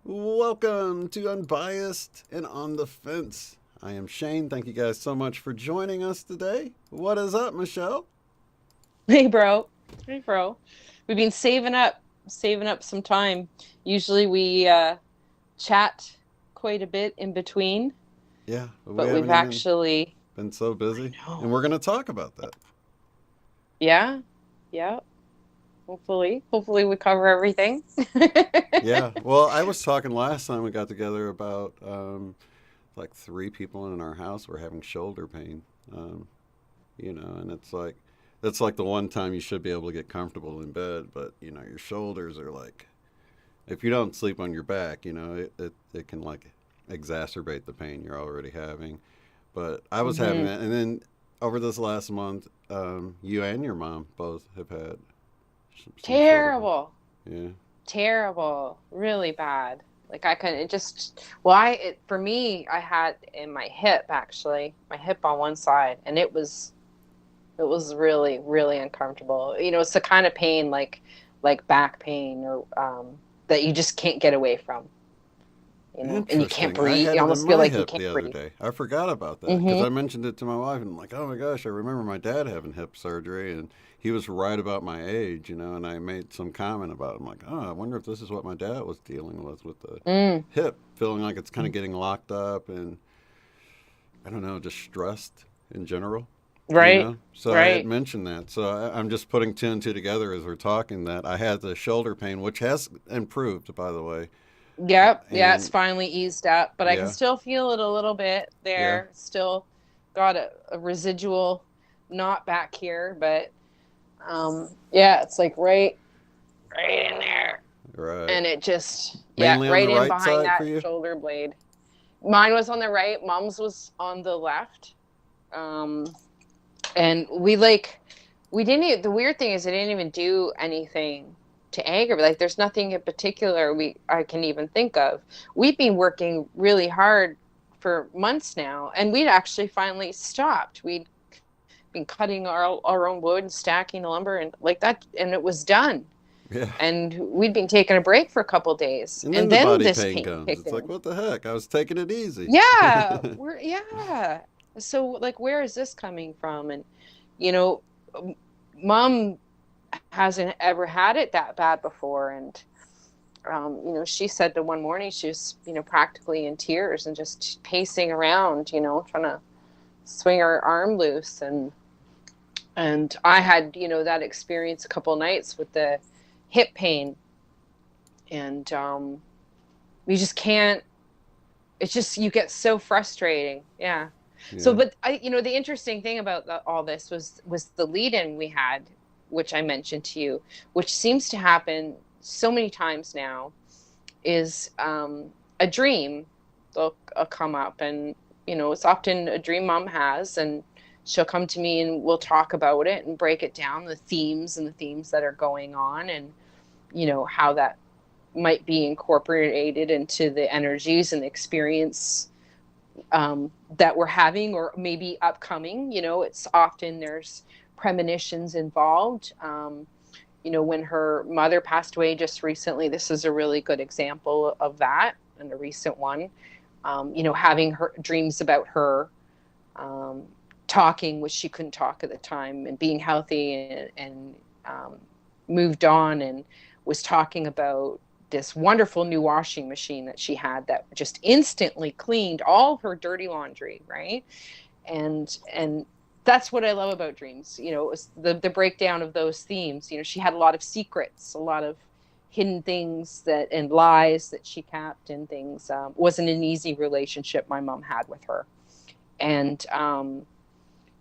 Welcome to Unbiased and On the Fence. I am Shane. Thank you guys so much for joining us today. What is up, Michelle? Hey, bro. Hey, bro. We've been saving up some time. Usually we chat quite a bit in between, Yeah, but we but we've haven't even actually, been so I busy, and know. we're going to talk about that. Yeah, yeah. Hopefully we cover everything. Yeah, well, I was talking last time we got together about like three people in our house were having shoulder pain, um, and that's like the one time you should be able to get comfortable in bed, but your shoulders are like, if you don't sleep on your back, it can like exacerbate the pain you're already having. But I was having hmm that, and then over this last month, you and your mom both have had some shoulder pain. Terrible, Yeah, terrible, really bad. Like I couldn't, it just, well, for me, I had in my hip actually, my hip on one side, and it was really, really uncomfortable. It's the kind of pain like back pain or that you just can't get away from, and you can't interesting. I breathe. had You it in almost feel my like you hip can't the other breathe. day. I forgot about that because hmm I mentioned it to my wife, and I'm like, oh my gosh, I remember my dad having hip surgery, and he was right about my age, and I made some comment about it. I'm like, oh, I wonder if this is what my dad was dealing with the Mm. hip, feeling like it's kind of getting locked up, and I don't know, just stressed in general. Right, So I had right. mentioned that. So I'm just putting two and two together as we're talking that I had the shoulder pain, which has improved, by the way. Yep, yeah, it's And finally eased up, but I can yeah, still feel it a little bit yeah, there. Still got a residual knot back here, but yeah, it's like right in there. right. And it just, yeah, Mainly on right the in right behind side for that you? shoulder blade. Mine was on the right, mom's was on the left. Um, and we didn't even, the weird thing is I didn't even do anything to aggravate. Like there's nothing in particular I can even think of. We've been working really hard for months now, and we'd actually finally stopped. We'd been cutting our own wood and stacking the lumber and like that, and it was done. Yeah. And we'd been taking a break for a couple days, And then and the then body this pain pain comes. kicked It's like, in. what the heck? I was taking it easy. Yeah, yeah. So like, where is this coming from? And you know, mom hasn't ever had it that bad before, and she said that one morning she was, practically in tears and just pacing around, trying to swing her arm loose, and I had, that experience a couple nights with the hip pain, and you just can't. It's just you get so frustrating, yeah. So, Yeah. but the interesting thing about all this was the lead-in we had, which I mentioned to you, which seems to happen so many times now, is a dream. They'll come up, and it's often a dream mom has, and she'll come to me, and we'll talk about it and break it down, the themes that are going on, and how that might be incorporated into the energies and the experience that we're having or maybe upcoming. It's often there's premonitions involved. When her mother passed away just recently, this is a really good example of that, and a recent one. Having her dreams about her, um, talking, which she couldn't talk at the time, and being healthy, and moved on, and was talking about this wonderful new washing machine that she had that just instantly cleaned all her dirty laundry, right? And that's what I love about dreams. It was the breakdown of those themes. She had a lot of secrets, a lot of hidden things and lies that she kept, and things. Wasn't an easy relationship my mom had with her, and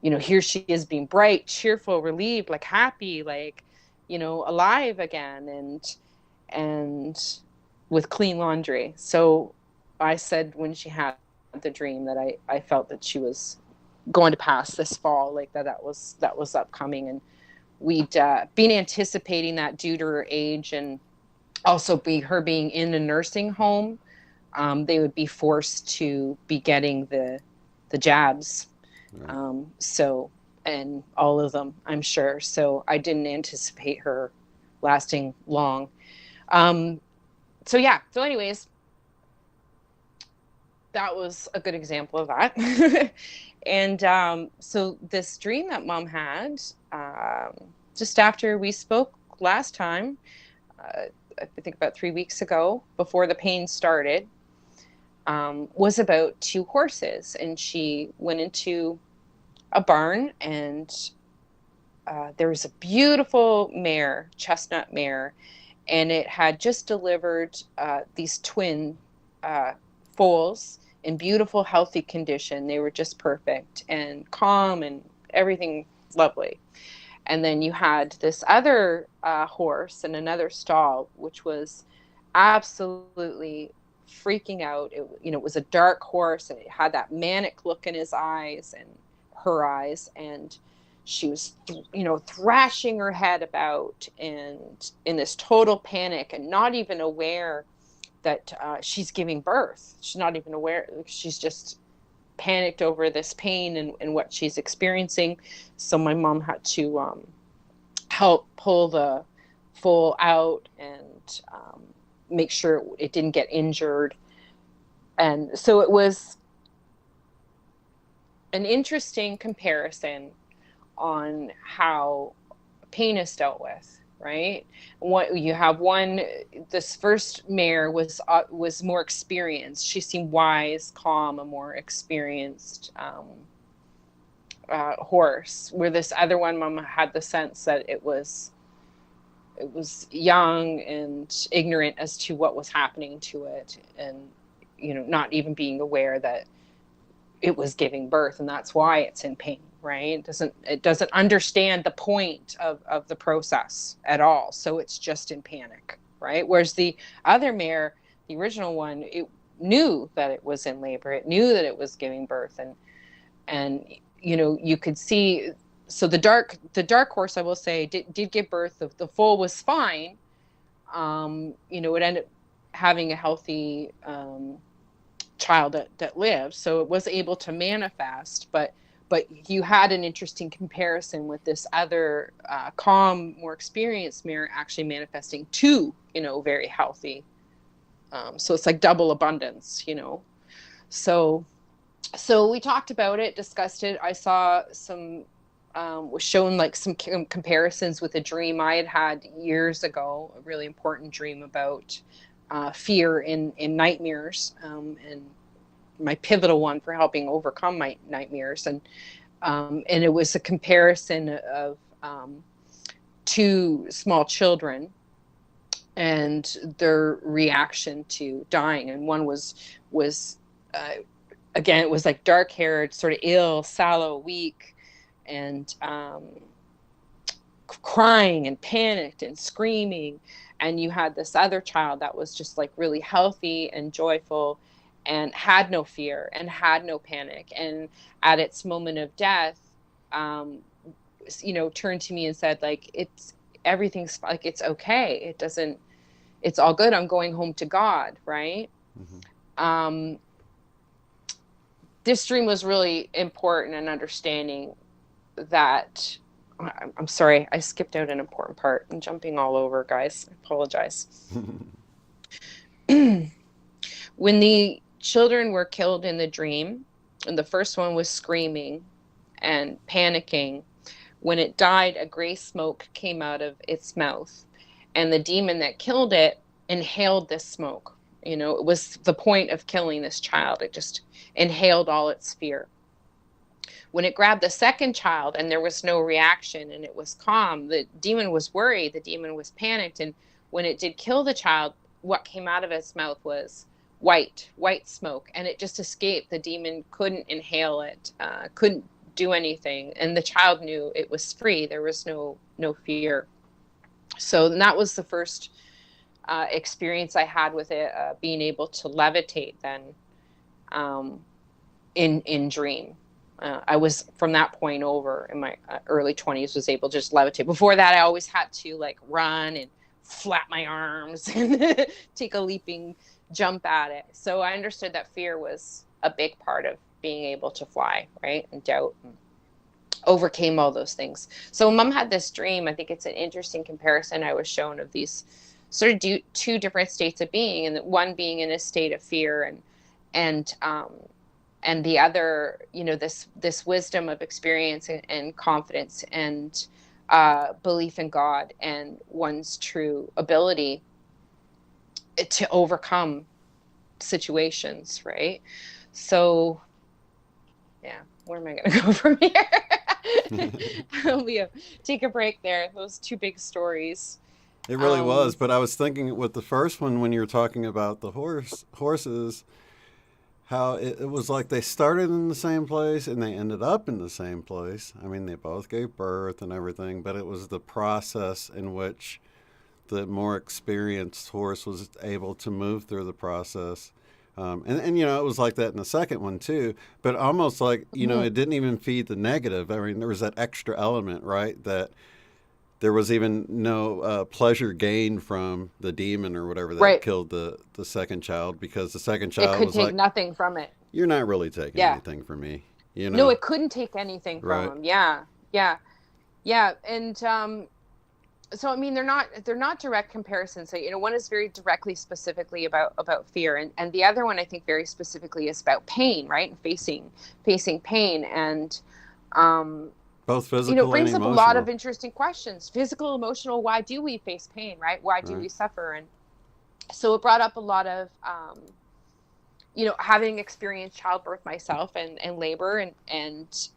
here she is being bright, cheerful, relieved, like happy, like, alive again, and with clean laundry. So I said when she had the dream that I felt that she was going to pass this fall, like that was upcoming, and we'd been anticipating that due to her age, and also her being in a nursing home. They would be forced to be getting the jabs. Right. So, and all of them, I'm sure. So I didn't anticipate her lasting long. So yeah. So anyways, that was a good example of that. And so this dream that Mom had, just after we spoke last time, I think about 3 weeks ago, before the pain started, was about two horses. And she went into a barn, and there was a beautiful mare, chestnut mare, and it had just delivered these twin foals in beautiful, healthy condition. They were just perfect and calm and everything lovely. And then you had this other horse in another stall, which was absolutely freaking out. It was a dark horse, and it had that manic look in his eyes and her eyes, and she was, thrashing her head about and in this total panic, and not even aware that she's giving birth. She's not even aware. She's just panicked over this pain and what she's experiencing. So my mom had to help pull the foal out and make sure it didn't get injured. And so it was an interesting comparison on how pain is dealt with, right? What you have one, this first mare was more experienced. She seemed wise, calm, a more experienced horse. Where this other one, Mama had the sense that it was young and ignorant as to what was happening to it, and not even being aware that it was giving birth, and that's why it's in pain, right? It doesn't understand the point of the process at all, so it's just in panic, right? Whereas the other mare, the original one, it knew that it was in labor, it knew that it was giving birth, and you could see. So the dark horse, I will say, did give birth. The foal was fine. It ended up having a healthy child that lived, so it was able to manifest. But you had an interesting comparison with this other calm, more experienced mare actually manifesting two, very healthy. So it's like double abundance, So we talked about it, discussed it. I saw some, was shown like some comparisons with a dream I had years ago, a really important dream about fear in nightmares, and my pivotal one for helping overcome my nightmares. And it was a comparison of two small children and their reaction to dying. And one was again, it was like dark-haired, sort of ill, sallow, weak, and crying and panicked and screaming. And you had this other child that was just like really healthy and joyful and had no fear and had no panic. And at its moment of death, turned to me and said, like, everything's like, it's okay. It's all good. I'm going home to God. Right. Mm-hmm. This dream was really important in understanding that. I'm sorry, I skipped out an important part. I'm jumping all over, guys. I apologize. When the children were killed in the dream, and the first one was screaming and panicking, when it died, a gray smoke came out of its mouth, and the demon that killed it inhaled this smoke. It was the point of killing this child. It just inhaled all its fear. When it grabbed the second child and there was no reaction and it was calm, the demon was worried, the demon was panicked. And when it did kill the child, what came out of its mouth was white smoke, and it just escaped. The demon couldn't inhale it, couldn't do anything, and the child knew it was free. There was no fear. So that was the first experience I had with it, being able to levitate then, in dream. I was, from that point over in my early 20s, was able to just levitate. Before that, I always had to like run and flap my arms and take a leaping jump at it. So I understood that fear was a big part of being able to fly, right? And doubt, and overcame all those things. So Mom had this dream. I think it's an interesting comparison I was shown of these sort of two different states of being, and one being in a state of fear, and the other, this wisdom of experience and confidence and belief in God and one's true ability to overcome situations, right? So, yeah, where am I going to go from here? Take a break there. Those two big stories. It really was, but I was thinking with the first one, when you were talking about the horses, how it was like they started in the same place and they ended up in the same place. I mean, they both gave birth and everything, but it was the process in which the more experienced horse was able to move through the process. And it was like that in the second one too, but almost like, it didn't even feed the negative. I mean, there was that extra element, right? That there was even no pleasure gained from the demon or whatever that killed the second child, because the second child it could was take like, nothing from it. You're not really taking anything from me, No, it couldn't take anything from him. Yeah. And so I mean, they're not direct comparisons. So, one is very directly, specifically about fear, and the other one I think very specifically is about pain, right? And facing pain, and both physical it brings and up a lot of interesting questions. Physical, emotional. Why do we face pain, right? Why do we suffer? And so it brought up a lot of having experienced childbirth myself and labor and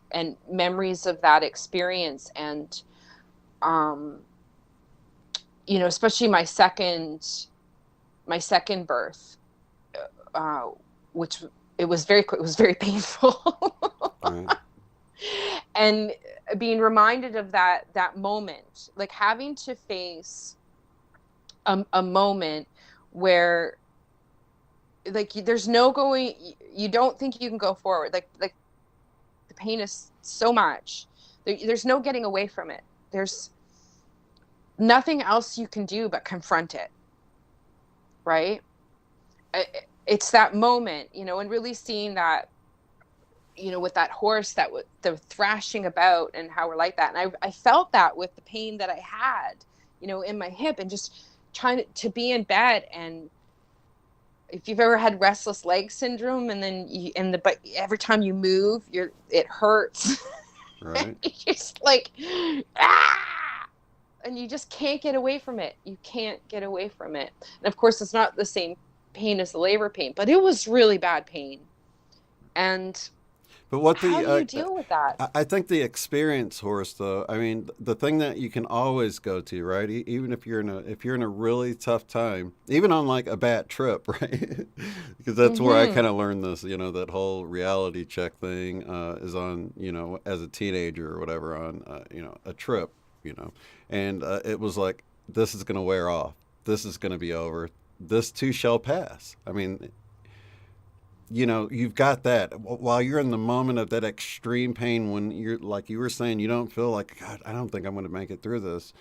memories of that experience, and especially my second birth, which it was very painful. And being reminded of that moment, like having to face a moment where, like, there's no going, you don't think you can go forward. Like the pain is so much. There's no getting away from it. There's nothing else you can do but confront it, right? It's that moment, and really seeing that, with that horse, the thrashing about, and how we're like that. And I felt that with the pain that I had, in my hip, and just trying to be in bed. And if you've ever had restless leg syndrome, and then but every time you move, it hurts. Right. It's just like, and you just can't get away from it. You can't get away from it. And of course, it's not the same pain as the labor pain, but it was really bad pain. And how do you deal with that? I think the experienced horse, though, I mean, the thing that you can always go to, right? Even if you're in a really tough time, even on like a bad trip, right? Because that's where I kind of learned this, that whole reality check thing is on, as a teenager or whatever, on, a trip, and it was like, this is going to wear off. This is going to be over. This too shall pass. I mean, you've got that while you're in the moment of that extreme pain, when you're, like you were saying, you don't feel like, God, I don't think I'm going to make it through this.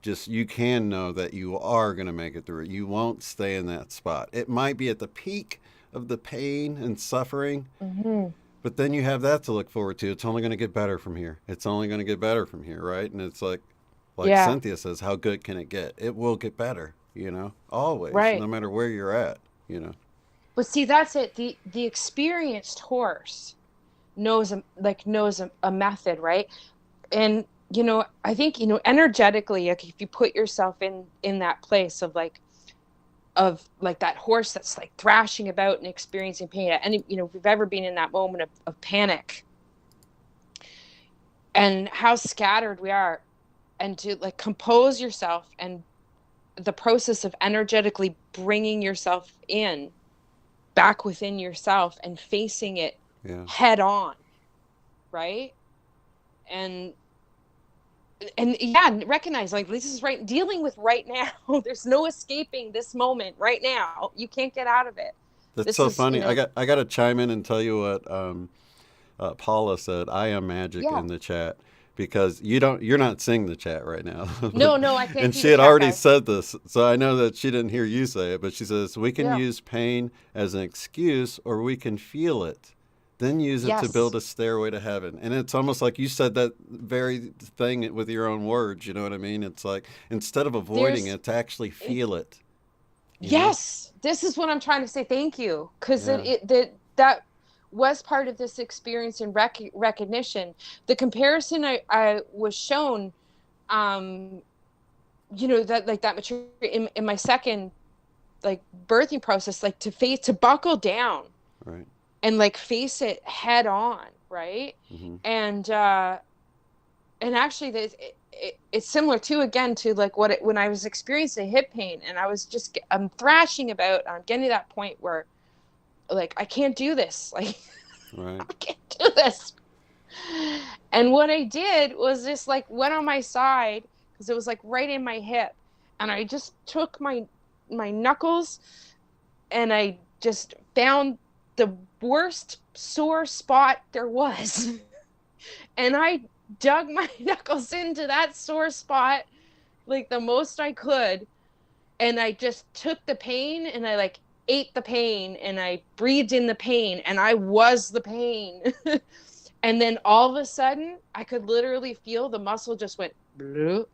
Just, you can know that you are going to make it through it. You won't stay in that spot. It might be at the peak of the pain and suffering, but then you have that to look forward to. It's only going to get better from here. It's only going to get better from here, right? And it's like Cynthia says, how good can it get? It will get better, always, no matter where you're at, But see, that's it. The experienced horse knows a method, right? And I think energetically, like, if you put yourself in that place of that horse that's like thrashing about and experiencing pain, and if you've ever been in that moment of panic, and how scattered we are, and to like compose yourself, and the process of energetically bringing yourself back within yourself and facing it head on, right? and yeah, recognize like this is right, dealing with right now. There's no escaping this moment right now. You can't get out of it. That's This so is, funny. I got to chime in and tell you what Paula said. I am magic yeah. in the chat because you're not seeing the chat right now. No, I can't And see she the had chat, already guys. said this, so I know that she didn't hear you say it. But she says we can Yeah. use pain as an excuse, or we can feel it, then use it to build Yes. a stairway to heaven. And it's almost like you said that very thing with your own words. You know what I mean? It's like instead of avoiding There's it, to actually feel it. You know? Yes, this is what I'm trying to say. Thank you, because Yeah. that was part of this experience and recognition. The comparison I was shown, um, that like that maturity in my second like birthing process, like to buckle down Right. and like face it head on, right? Mm-hmm. And actually it's similar to, again, to like when I was experiencing hip pain, and I'm thrashing about, I'm getting to that point where like I can't do this, like Right. I can't do this. And what I did was just like went on my side, because it was like right in my hip, and I just took my knuckles, and I just found the worst sore spot there was. And I dug my knuckles into that sore spot like the most I could, and I just took the pain, and I like ate the pain, and I breathed in the pain, and I was the pain. And then all of a sudden I could literally feel the muscle just went bloop,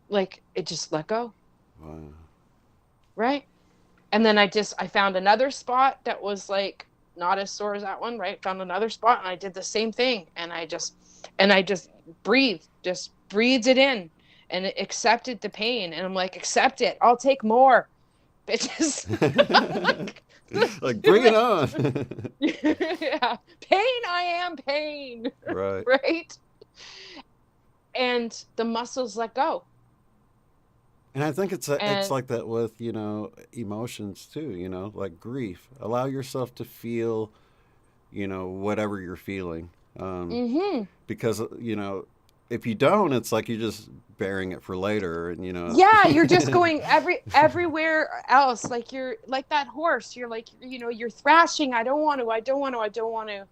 like it just let go. Wow. Right. And then I found another spot that was like not as sore as that one, right? Found another spot, and I did the same thing, and I just breathed it in, and it accepted the pain, and I'm like, accept it, I'll take more, bitches. Like, bring it on. Yeah, pain, I am pain. Right. Right. And the muscles let go. And I think it's And like that with emotions too. Like grief. Allow yourself to feel whatever you're feeling. Because if you don't, it's like you're just bearing it for later, and yeah, you're just going everywhere else, like you're like that horse, you're like, you're thrashing, I don't want to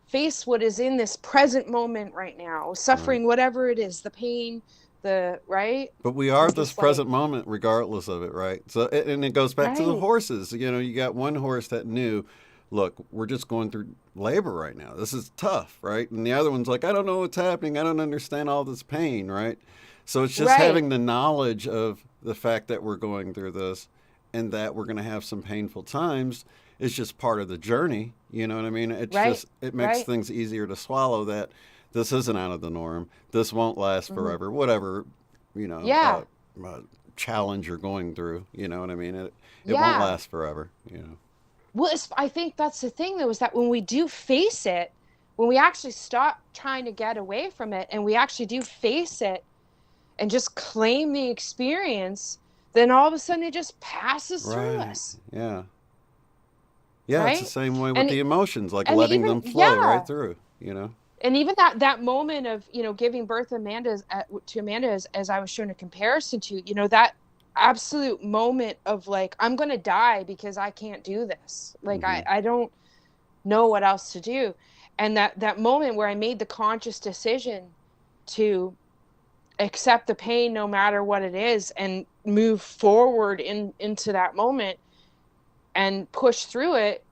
face what is in this present moment right now, suffering, right. whatever it is, the pain, right. But we are It's this just like, present moment, regardless of it, right? So, and it goes back to the right. horses. You got one horse that knew, look, we're just going through labor right now. This is tough, right? And the other one's like, I don't know what's happening. I don't understand all this pain, right? So it's just Right. having the knowledge of the fact that we're going through this, and that we're going to have some painful times. It's just part of the journey. You know what I mean? It's Right. just, it makes Right. things easier to swallow that this isn't out of the norm. This won't last forever. Whatever, Yeah. challenge you're going through. You know what I mean? It won't Yeah. last forever. Well, I think that's the thing, though, is that when we do face it, when we actually stop trying to get away from it, and we actually do face it and just claim the experience, then all of a sudden it just passes through Right. us. Yeah. Yeah, it's the Right. same way with And the emotions, like and letting even, them flow right yeah. through. And even that moment of, giving birth to Amanda, as I was showing a comparison to, that absolute moment of like, I'm going to die because I can't do this. Like, Hmm. I don't know what else to do. And that moment where I made the conscious decision to accept the pain no matter what it is, and move forward into that moment and push through it,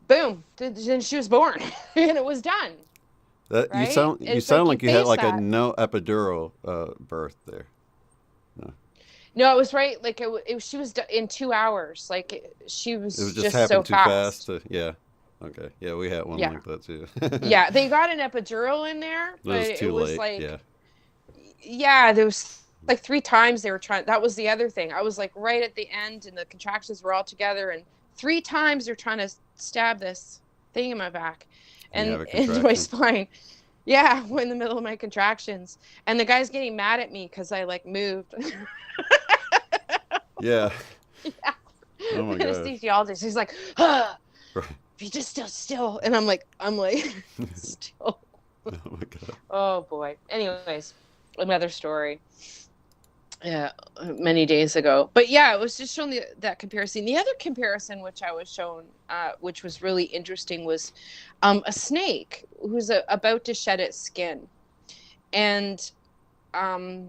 boom, then she was born. And it was done. That you Right. sound you It's sound like you like you had face like a that. no epidural birth there. No. No, it was right. Like she was in 2 hours. Like she It was was just just so happened too fast. fast. Yeah. Okay. Yeah, we had one Yeah. like that too. Yeah. They got an epidural in there, It but was it too was late. like, Yeah. yeah, there was like 3 times they were trying. That was the other thing. I was like right at the end, and the contractions were all together, and 3 times they're trying to stab this thing in my back And you have and a into my contraction. spine. Yeah, in the middle of my contractions, and the guy's getting mad at me because I like moved. Yeah. Yeah. Oh my gosh. Anesthesiologist, he's like, ah, Right. be just still. And I'm like still. Oh my God. Oh boy. Anyways, another story. Yeah, many days ago. But yeah, it was just showing that comparison. The other comparison which I was shown, which was really interesting, was a snake who's about to shed its skin. And um,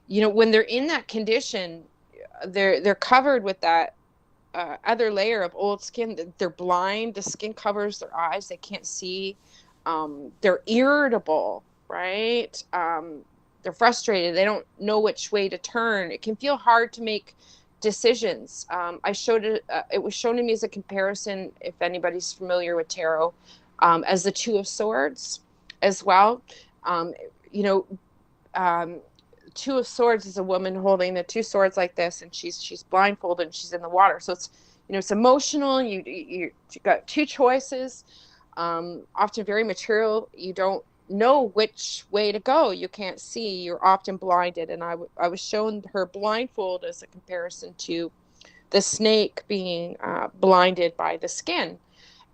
when they're in that condition, they're covered with that other layer of old skin. They're blind. The skin covers their eyes. They can't see. They're irritable, right? They're frustrated. They don't know which way to turn. It can feel hard to make decisions. I showed it. It was shown to me as a comparison, if anybody's familiar with tarot, as the Two of Swords, as well. Um, you know, um, Two of Swords is a woman holding the two swords like this, and she's blindfolded and she's in the water. So it's emotional. You got two choices, often very material. You don't know which way to go. You can't see. You're often blinded. And I was shown her blindfold as a comparison to the snake being blinded by the skin.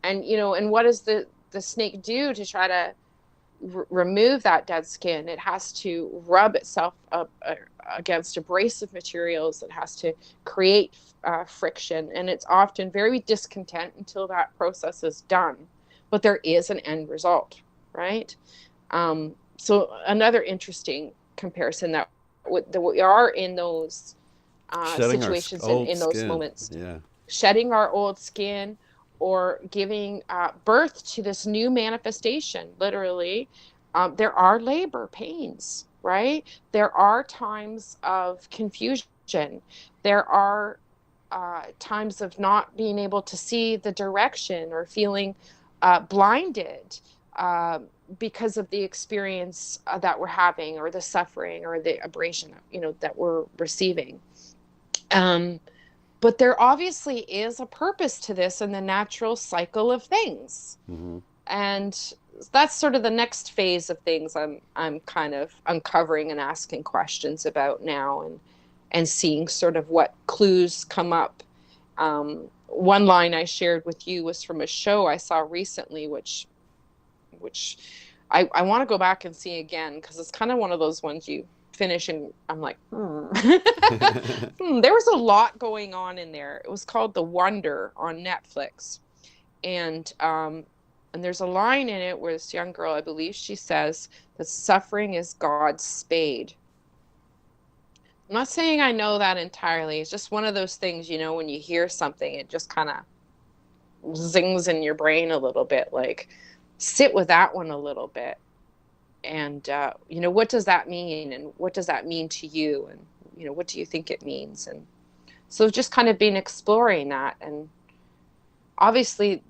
And what does the snake do to try to remove that dead skin? It has to rub itself up against abrasive materials. It has to create friction, and it's often very discontent until that process is done. But there is an end result, right? So another interesting comparison that we are in those Shedding our situations, old in those skin. moments, Yeah. shedding our old skin, or giving birth to this new manifestation, literally. There are labor pains, right? There are times of confusion. There are times of not being able to see the direction, or feeling blinded because of the experience that we're having, or the suffering, or the abrasion, that we're receiving. Um, but there obviously is a purpose to this in the natural cycle of things. Mm-hmm. And that's sort of the next phase of things I'm kind of uncovering and asking questions about now, and seeing sort of what clues come up. One line I shared with you was from a show I saw recently, which I want to go back and see again, because it's kind of one of those ones you finish and I'm like, there was a lot going on in there. It was called The Wonder on Netflix. And there's a line in it where this young girl, I believe she says that suffering is God's spade. I'm not saying I know that entirely. It's just one of those things, when you hear something, it just kind of zings in your brain a little bit. Like, sit with that one a little bit. And, what does that mean? And what does that mean to you? And, what do you think it means? And so just kind of been exploring that. And obviously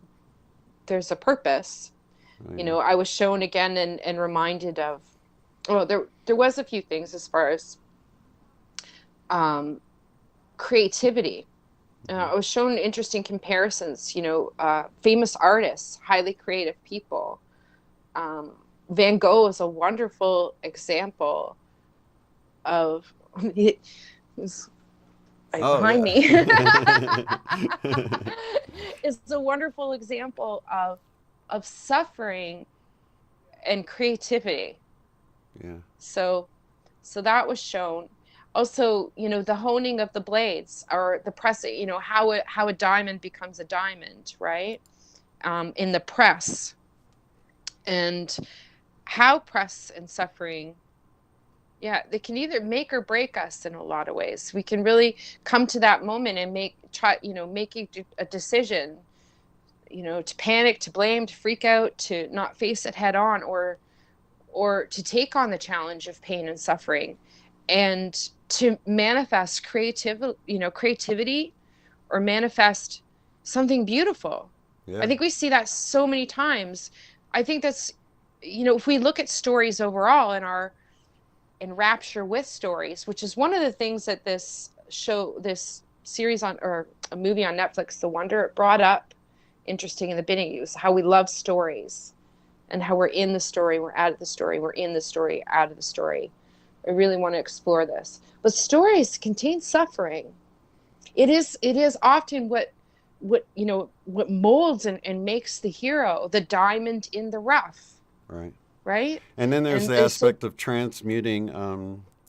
there's a purpose. Right. I was shown again and reminded of, well, there was a few things as far as creativity. I was shown interesting comparisons, famous artists, highly creative people. Van Gogh is a wonderful example of who's right behind me. It's a wonderful example of suffering and creativity. Yeah. So that was shown. Also, the honing of the blades, or the press, how a diamond becomes a diamond, right? In the press. And how press and suffering, they can either make or break us in a lot of ways. We can really come to that moment and make a decision, to panic, to blame, to freak out, to not face it head on, or to take on the challenge of pain and suffering, and to manifest creativity, or manifest something beautiful. Yeah. I think we see that so many times. I think that's, if we look at stories overall and are in rapture with stories, which is one of the things that this series or a movie on Netflix, The Wonder, it brought up, interesting in the beginning, was how we love stories, and how we're in the story, we're out of the story, we're in the story, out of the story. I really want to explore this. But stories contain suffering. It is often what what molds and makes the hero, the diamond in the rough, Right. right? And then there's And the is so aspect of transmuting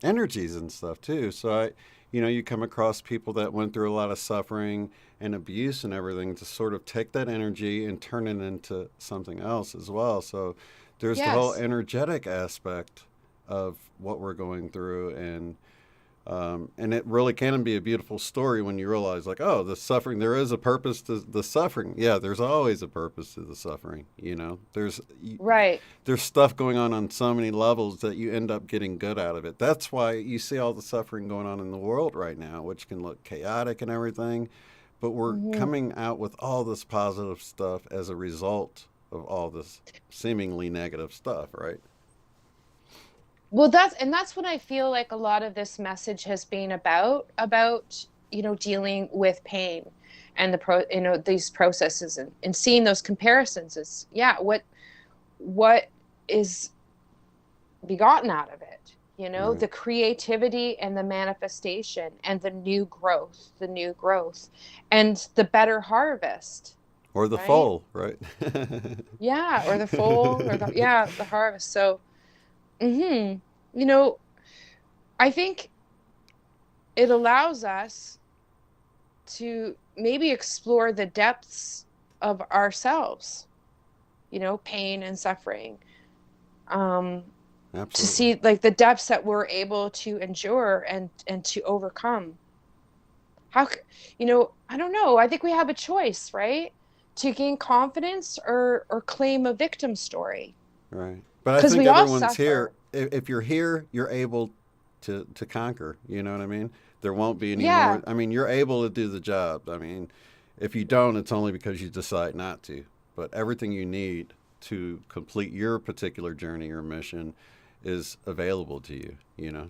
energies and stuff too. So you come across people that went through a lot of suffering and abuse and everything to sort of take that energy and turn it into something else as well. So there's the whole yes. energetic aspect of what we're going through, and it really can be a beautiful story when you realize, like, oh, the suffering, there is a purpose to the suffering. Yeah, there's always a purpose to the suffering. Right. There's stuff going on so many levels that you end up getting good out of it. That's why you see all the suffering going on in the world right now, which can look chaotic and everything. But we're Hmm. coming out with all this positive stuff as a result of all this seemingly negative stuff, right? Well, that's what I feel like a lot of this message has been about, dealing with pain and these processes, and seeing those comparisons is, yeah, what is begotten out of it, Right. the creativity and the manifestation and the new growth and the better harvest, Or the right? foal, right? Yeah, or the foal, or the harvest. So, hmm you know, I think it allows us to maybe explore the depths of ourselves, pain and suffering, um, to Absolutely. see like the depths that we're able to endure and to overcome. I don't know. I think we have a choice, right? To gain confidence or claim a victim story, Right. But I because think we all everyone's here. suffer. If you're here, you're able to conquer. You know what I mean? There won't be any more. Yeah, I mean, you're able to do the job. I mean, if you don't, it's only because you decide not to. But everything you need to complete your particular journey or mission is available to you.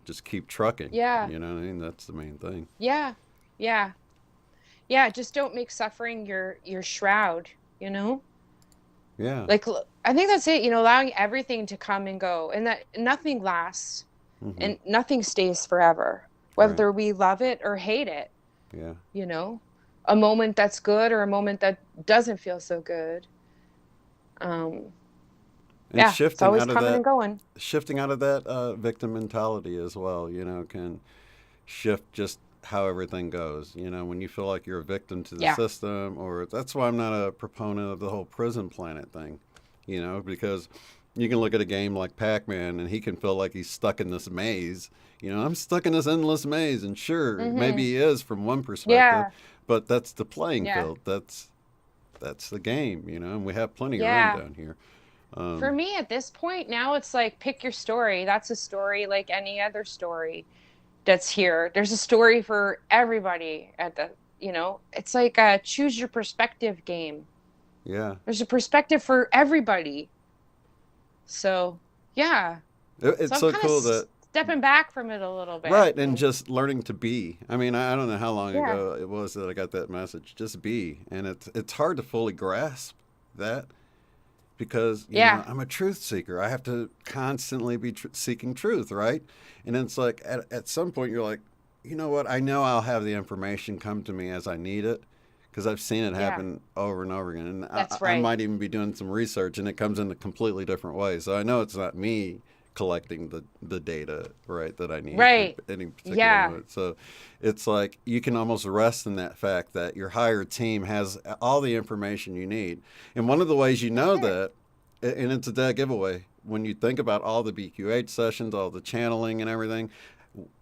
Just keep trucking. yeah, You know what I mean? That's the main thing. yeah, yeah, yeah. Just don't make suffering your shroud, you know? Yeah. Like, I think that's it, allowing everything to come and go, and that nothing lasts Mm-hmm. and nothing stays forever, Right. whether we love it or hate it, Yeah. you know? A moment that's good or a moment that doesn't feel so good. Um, And yeah, it's always coming and going. shifting out of that victim mentality as well. Can shift just how everything goes. When you feel like you're a victim to the Yeah. system, or that's why I'm not a proponent of the whole prison planet thing. Because you can look at a game like Pac-Man and he can feel like he's stuck in this maze. I'm stuck in this endless maze, and sure, maybe Mm-hmm. he is from one perspective, Yeah. but that's the playing Yeah. field. That's the game. And we have plenty of room Yeah. down here. For Um, me at this point now, it's like pick your story. That's a story like any other story that's here. There's a story for everybody it's like a choose your perspective game. yeah, There's a perspective for everybody. So, yeah. So it's I'm so kind of cool that. stepping back from it a little bit. Right, and just learning to be. I mean, I don't know how long Yeah. ago it was that I got that message. Just be, and it's hard to fully grasp that because Yeah. I'm a truth seeker. I have to constantly be seeking truth, right? And it's like at some point you're like, you know what? I know I'll have the information come to me as I need it because I've seen it Yeah. happen over and over again, and That's I right. might even be doing some research, and it comes in a completely different way. So I know it's not me collecting the data right that I need in Right. any particular Yeah. moment. So it's like you can almost rest in that fact that your higher team has all the information you need. And one of the ways you For know sure. that, and it's a dead giveaway, when you think about all the BQH sessions, all the channeling and everything,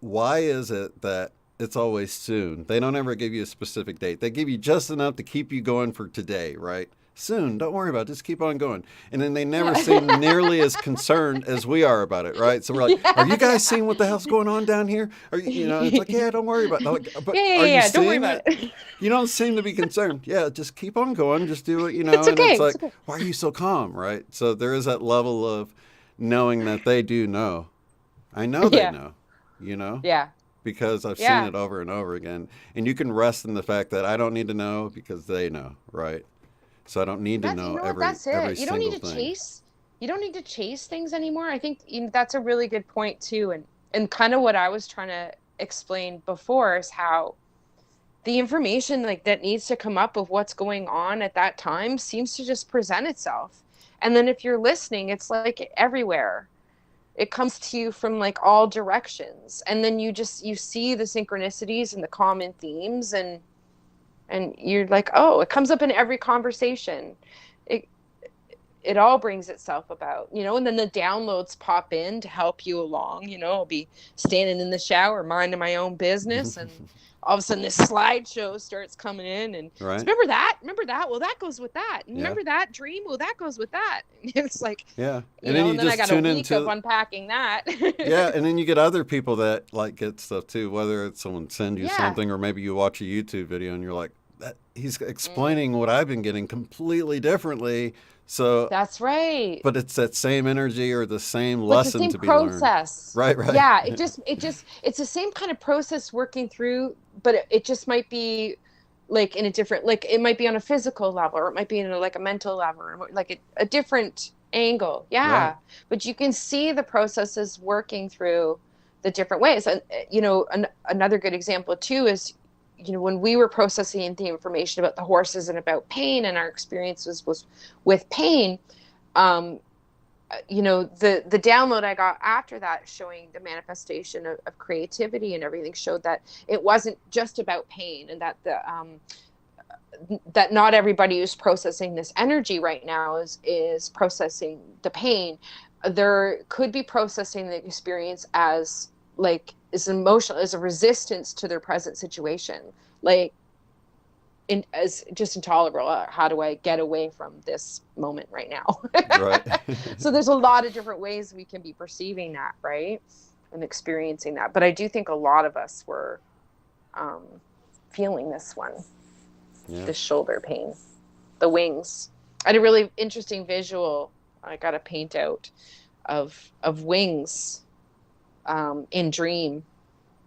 why is it that it's always soon? They don't ever give you a specific date. They give you just enough to keep you going for today, right? Soon, don't worry about it. Just keep on going. And then they never seem nearly as concerned as we are about it, right? So we're like, are you Yeah. guys seeing what the hell's going on down here? It's like, Yeah. yeah, don't worry about it. Like, but Yeah. are you Yeah. Don't worry seeing about it? it. You don't seem to be concerned. Yeah, just keep on going. Just do it, It's and okay. it's It's like, okay. why are you so calm, right? So there is that level of knowing that they do know. I know they Yeah. know, you know? Yeah. because I've seen Yeah. it over and over again. And you can rest in the fact that I don't need to know because they know, right? So I don't need to That's, you know know what, every that's every it. single thing. You don't need to chase things anymore. I think that's a really good point too. And kind of what I was trying to explain before is how the information like that needs to come up of what's going on at that time seems to just present itself. And then if you're listening, it's like everywhere. It comes to you from like all directions. And then you see the synchronicities and the common themes, and you're like, oh, it comes up in every conversation. It it all brings itself about, and then the downloads pop in to help you along. I'll be standing in the shower, minding my own business, and all of a sudden this slideshow starts coming in, and Right. remember that, well, that goes with that, and Yeah. remember that dream, well, that goes with that. It's like, Yeah. And then you and then I just got a tune week of into, unpacking that. yeah, and then you get other people that like get stuff too, whether it's someone send you Yeah. something or maybe you watch a YouTube video and you're like, that he's Mm, explaining what I've been getting completely differently. So, that's right. but it's that same energy or the same But it's the lesson same to be learned. process. Right, right. Yeah, it's the same kind of process working through, but it just might be like in a different, like it might be on a physical level, or it might be in like a mental level, or like a different angle. Right. Yeah, but you can see the processes working through the different ways. And another good example too is, when we were processing the information about the horses and about pain, and our experiences was with pain. um the download I got after that, showing the manifestation of creativity and everything, showed that it wasn't just about pain, and that that not everybody who's processing this energy right now is processing the pain. There could be processing the experience as like is emotional, as a resistance to their present situation, like as just intolerable. How do I get away from this moment right now? Right. So there's a lot of different ways we can be perceiving that, right? And experiencing that. But I do think a lot of us were um, feeling this one, Yeah. this shoulder pain, the wings. I had a really interesting visual I got to paint out of wings in dream,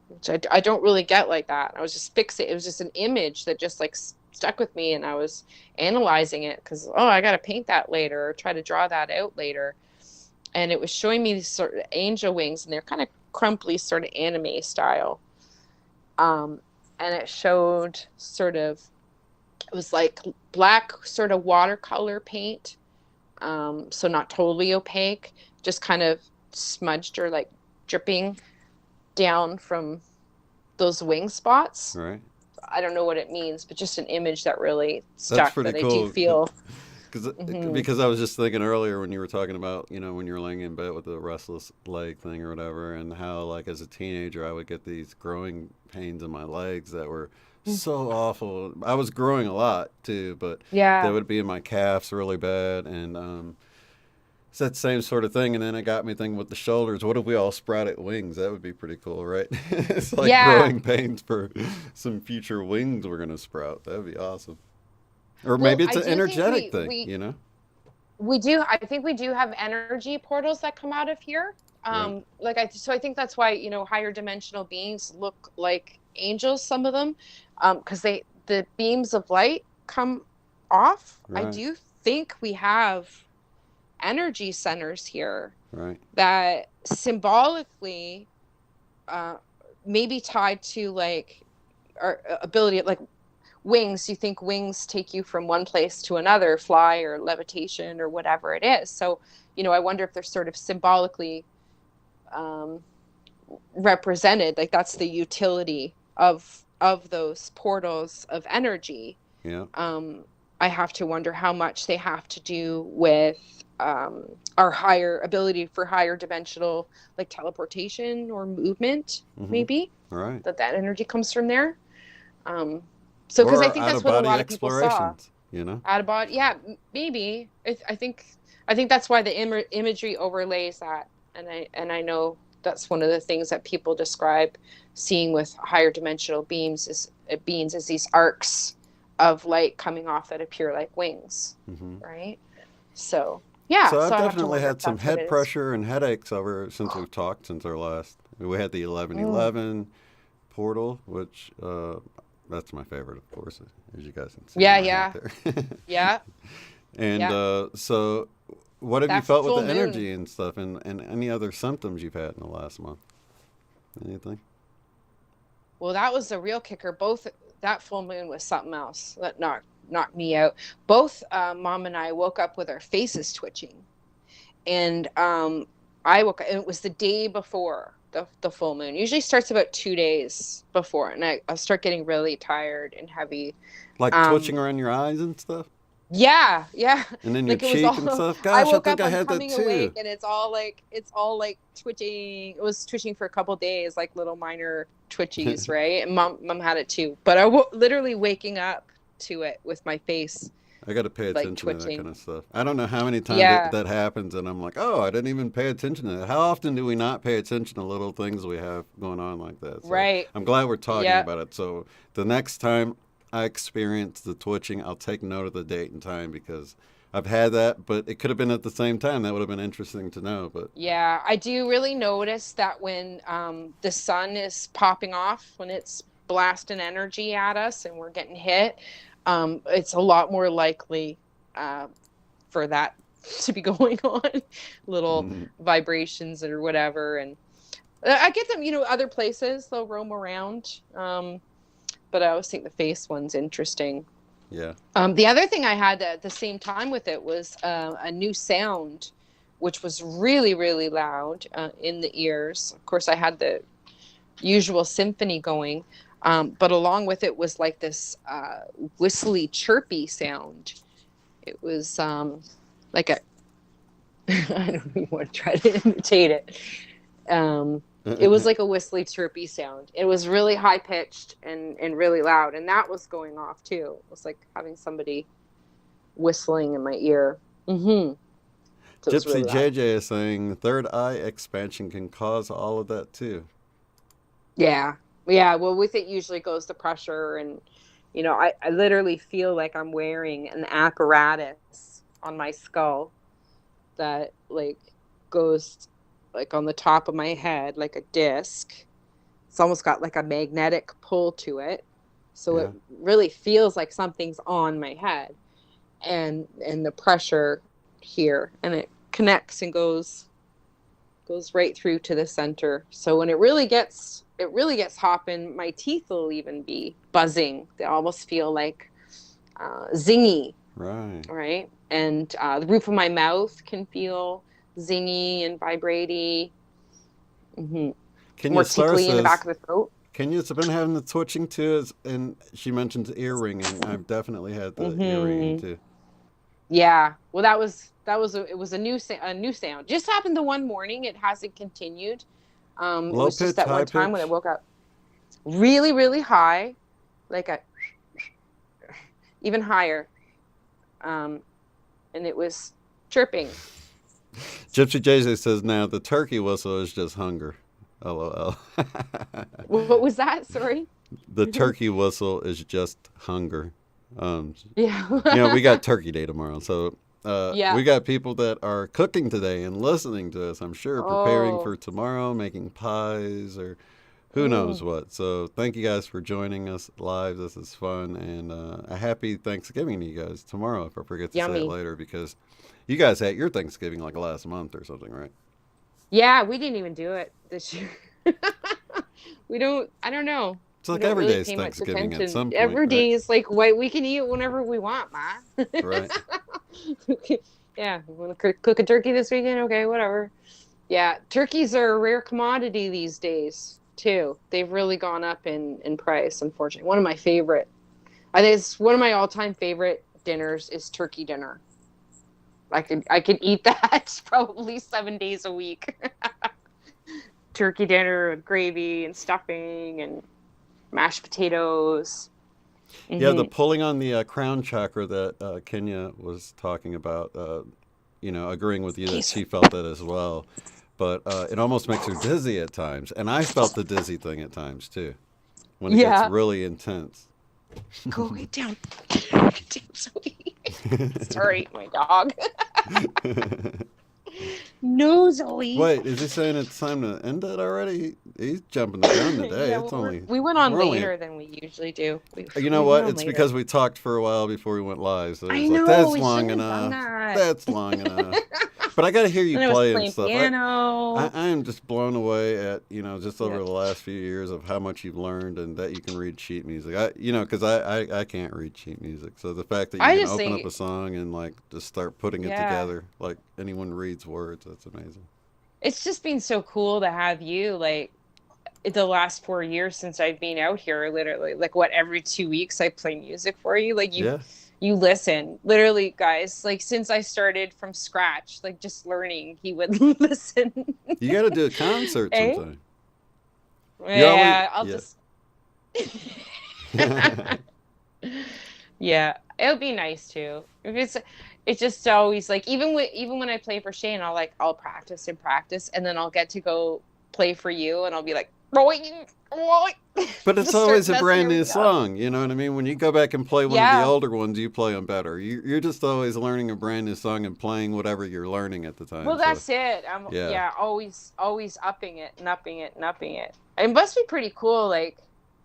which I don't really get like that. I was just fixated. It was just an image that just like stuck with me, and I was analyzing it because, oh, I got to paint that later or try to draw that out later. And it was showing me these sort of angel wings, and they're kind of crumply, sort of anime style. Um, and it showed it was like black sort of watercolor paint. So not totally opaque, just kind of smudged or like dripping down from those wing spots. Right. I don't know what it means, but just an image that really That's stuck, pretty that I do cool. feel. Because I was just thinking earlier when you were talking about, when you're laying in bed with the restless leg thing or whatever, and how like as a teenager I would get these growing pains in my legs that were so awful. I was growing a lot too, but they Yeah. would be in my calves really bad, and it's that same sort of thing. And then it got me thinking with the shoulders, what if we all sprouted wings? That would be pretty cool, right? It's like Yeah. growing pains for some future wings we're gonna sprout. That'd be awesome. Or Well, maybe it's I an do think energetic thing, we do. I think we do have energy portals that come out of here. Right. So I think that's why, higher dimensional beings look like angels, some of them, because the beams of light come off. I Right. do think we have energy centers here Right. that symbolically may be tied to like our ability, like wings. You think wings take you from one place to another, fly or levitation or whatever it is. So, I wonder if they're sort of symbolically um, represented. Like that's the utility of those portals of energy. Yeah. I have to wonder how much they have to do with our higher ability for higher dimensional, like teleportation or movement, Mm-hmm. maybe Right. that energy comes from there. So because I Or think out that's of what a body lot of people saw. explorations. Out of body, yeah, maybe. I think that's why the imagery overlays that, and I know that's one of the things that people describe seeing with higher dimensional beings is these arcs of light coming off that appear like wings, Mm-hmm. right? So yeah, So I've so I have to definitely wonder had if some that's what head it is. pressure and headaches over since we've talked since our last. We had the Mm. 1111 portal, which that's my favorite, of course, as you guys can see in Yeah, my hat yeah, there. yeah, And yeah. so, what have you That felt with full the moon. energy and stuff, and any other symptoms you've had in the last month? Anything? well, that was the real kicker. Both that full moon was something else that knocked me out. Both Mom and I woke up with our faces twitching, and I woke up, and it was the day before the full moon. Usually starts about 2 days before, and I start getting really tired and heavy. Like twitching around your eyes and stuff? Yeah, yeah. And then your Like it was cheek and all stuff? I Gosh, I woke think up, I I'm had that coming too. awake, and it's all like twitching. It was twitching for a couple days, like little minor twitchies, right? And mom had it too. But literally waking up to it with my face I got to pay like attention to that kind twitching. of stuff. I don't know how many times Yeah, that happens, and I'm like, oh, I didn't even pay attention to that. How often do we not pay attention to little things we have going on like that? So right. I'm glad we're talking Yeah, about it. So the next time I experience the twitching, I'll take note of the date and time because I've had that, but it could have been at the same time. That would have been interesting to know. But yeah. I do really notice that when the sun is popping off, when it's blasting energy at us and we're getting hit, it's a lot more likely for that to be going on, little vibrations or whatever. And I get them, other places they'll roam around. But I always think the face one's interesting. yeah, The other thing I had at the same time with it was a new sound, which was really, really loud in the ears. Of course, I had the usual symphony going, but along with it was like this whistly, chirpy sound. It was like a, I don't even want to try to imitate it. It was like a whistly, chirpy sound. It was really high pitched and really loud, and that was going off too. It was like having somebody whistling in my ear. Mm-hmm. So it was Gypsy really loud. JJ is saying third eye expansion can cause all of that too. Yeah, yeah. Well, with it usually goes the pressure, and I literally feel like I'm wearing an apparatus on my skull that like goes like on the top of my head like a disc. It's almost got like a magnetic pull to it, so Yeah. it really feels like something's on my head, and the pressure here, and it connects and goes right through to the center. So when it really gets hopping, my teeth will even be buzzing. They almost feel like zingy, Right. right? And the roof of my mouth can feel zingy and vibraty. Mm-hmm. Kenya More Star tickly in the says, back of the throat. Kenya's been having the twitching too, and she mentions ear ringing. I've definitely had the ear ringing Mm-hmm. too. Yeah. Well, it was a new sound. Just happened the one morning. It hasn't continued. It Low was just pitch, that high one time when I pitch. woke up, really, really high, like a even higher, and it was chirping. Gypsy JJ says now the turkey whistle is just hunger. LOL. What was that? Sorry. The turkey whistle is just hunger. We Yeah. got Turkey Day tomorrow, so Yeah. we got people that are cooking today and listening to us. I'm sure preparing Oh. for tomorrow, making pies or who knows Mm. what. So thank you guys for joining us live. This is fun, and a happy Thanksgiving to you guys tomorrow. If I forget to say it Yummy. later, because you guys had your Thanksgiving like last month or something, right? Yeah, we didn't even do it this year. We don't. I don't know. It's We like don't every really day's pay much Thanksgiving at attention. some point, Every right? day is like, wait, we can eat whenever we want, ma. Right. Yeah, you want to cook a turkey this weekend? Okay, whatever. Yeah, turkeys are a rare commodity these days too. They've really gone up in price, unfortunately. One of my favorite, I think it's one of my all-time favorite dinners is turkey dinner. I could eat that probably 7 days a week. Turkey dinner with gravy and stuffing and mashed potatoes. Yeah, the Mm-hmm. pulling on the crown chakra that Kenya was talking about, agreeing with you that Case. she felt that as well. But it almost makes her dizzy at times. And I felt the dizzy thing at times too, when it gets Yeah. really intense. Go way down. Damn, Zoe. Sorry, my dog. No, Zoe. Wait, is he saying it's time to end it already? He's jumping the gun today. Yeah, It's well, only. we went on we're only- later than we usually do. You know We what? went on It's later. because we talked for a while before we went live. So it I was like, know that's we long shouldn't have done enough. that. That's long enough. But I got to hear you And I was play and playing stuff. piano. I am just blown away at, just over Yeah. the last few years of how much you've learned and that you can read sheet music. Because I can't read sheet music. So the fact that you I can just open up think, a song and like just start putting it yeah, together like anyone reads words, that's amazing. it's just been so cool to have you like the last 4 years since I've been out here, literally, like what, every 2 weeks I play music for you. Like Yeah. you listen, literally, guys. Like since I started from scratch, like just learning, he would listen. You got to do a concert Eh? sometime. You're always, Yeah, I'll yeah. just. Yeah, it would be nice too. If it's just always like even when I play for Shane, I'll practice and practice, and then I'll get to go play for you, and I'll be like, boing, boing. But it's Just start always a messing brand new everything up. song. You know what I mean? When you go back and play one of the Yeah. older ones, you play them better. You're just always learning a brand new song and playing whatever you're learning at the time. Well, So, that's it. I'm yeah. yeah, always upping it and upping it and upping it. It must be pretty cool, like,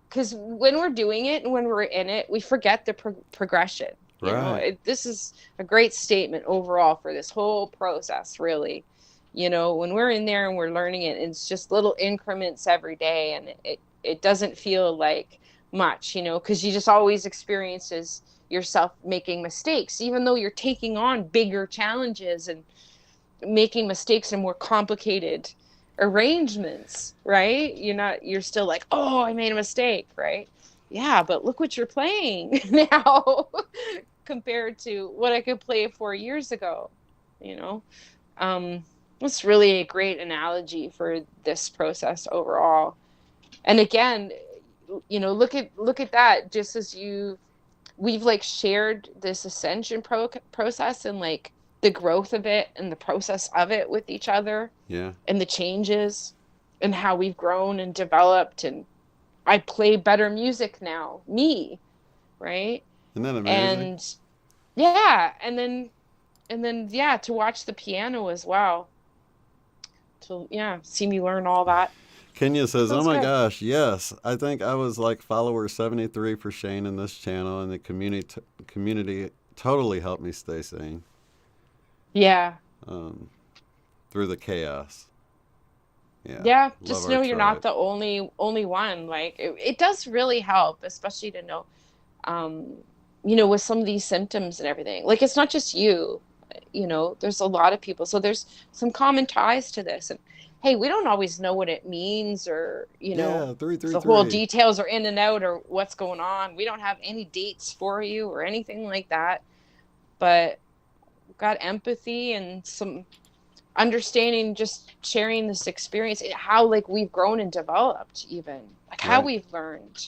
because when we're doing it and when we're in it, we forget the progression. Right. This is a great statement overall for this whole process, really. When we're in there and we're learning it, it's just little increments every day, and it doesn't feel like much, because you just always experiences yourself making mistakes, even though you're taking on bigger challenges and making mistakes in more complicated arrangements, right? You're still like, oh, I made a mistake, right? Yeah, but look what you're playing now compared to what I could play 4 years ago, you know? It's really a great analogy for this process overall. And again, look at that, just as we've like shared this ascension process and like the growth of it and the process of it with each other Yeah. and the changes and how we've grown and developed, and I play better music now, right? Isn't that amazing? And yeah, and then yeah, to watch the piano as well, to see me learn all that. Kenya says, "Oh Feels my good. gosh, yes! I think I was like follower 73 for Shane in this channel, and the community totally helped me stay sane Yeah. um, through the chaos. Yeah, Yeah, love just our know you're not tribe. the only one. Like it does really help, especially to know, um, with some of these symptoms and everything. Like it's not just you, there's a lot of people. So there's some common ties to this. And hey, we don't always know what it means, or Yeah, three three the whole three. details are in and out or what's going on. We don't have any dates for you or anything like that. But we've got empathy and some understanding, just sharing this experience, how like we've grown and developed, even like how Right. we've learned,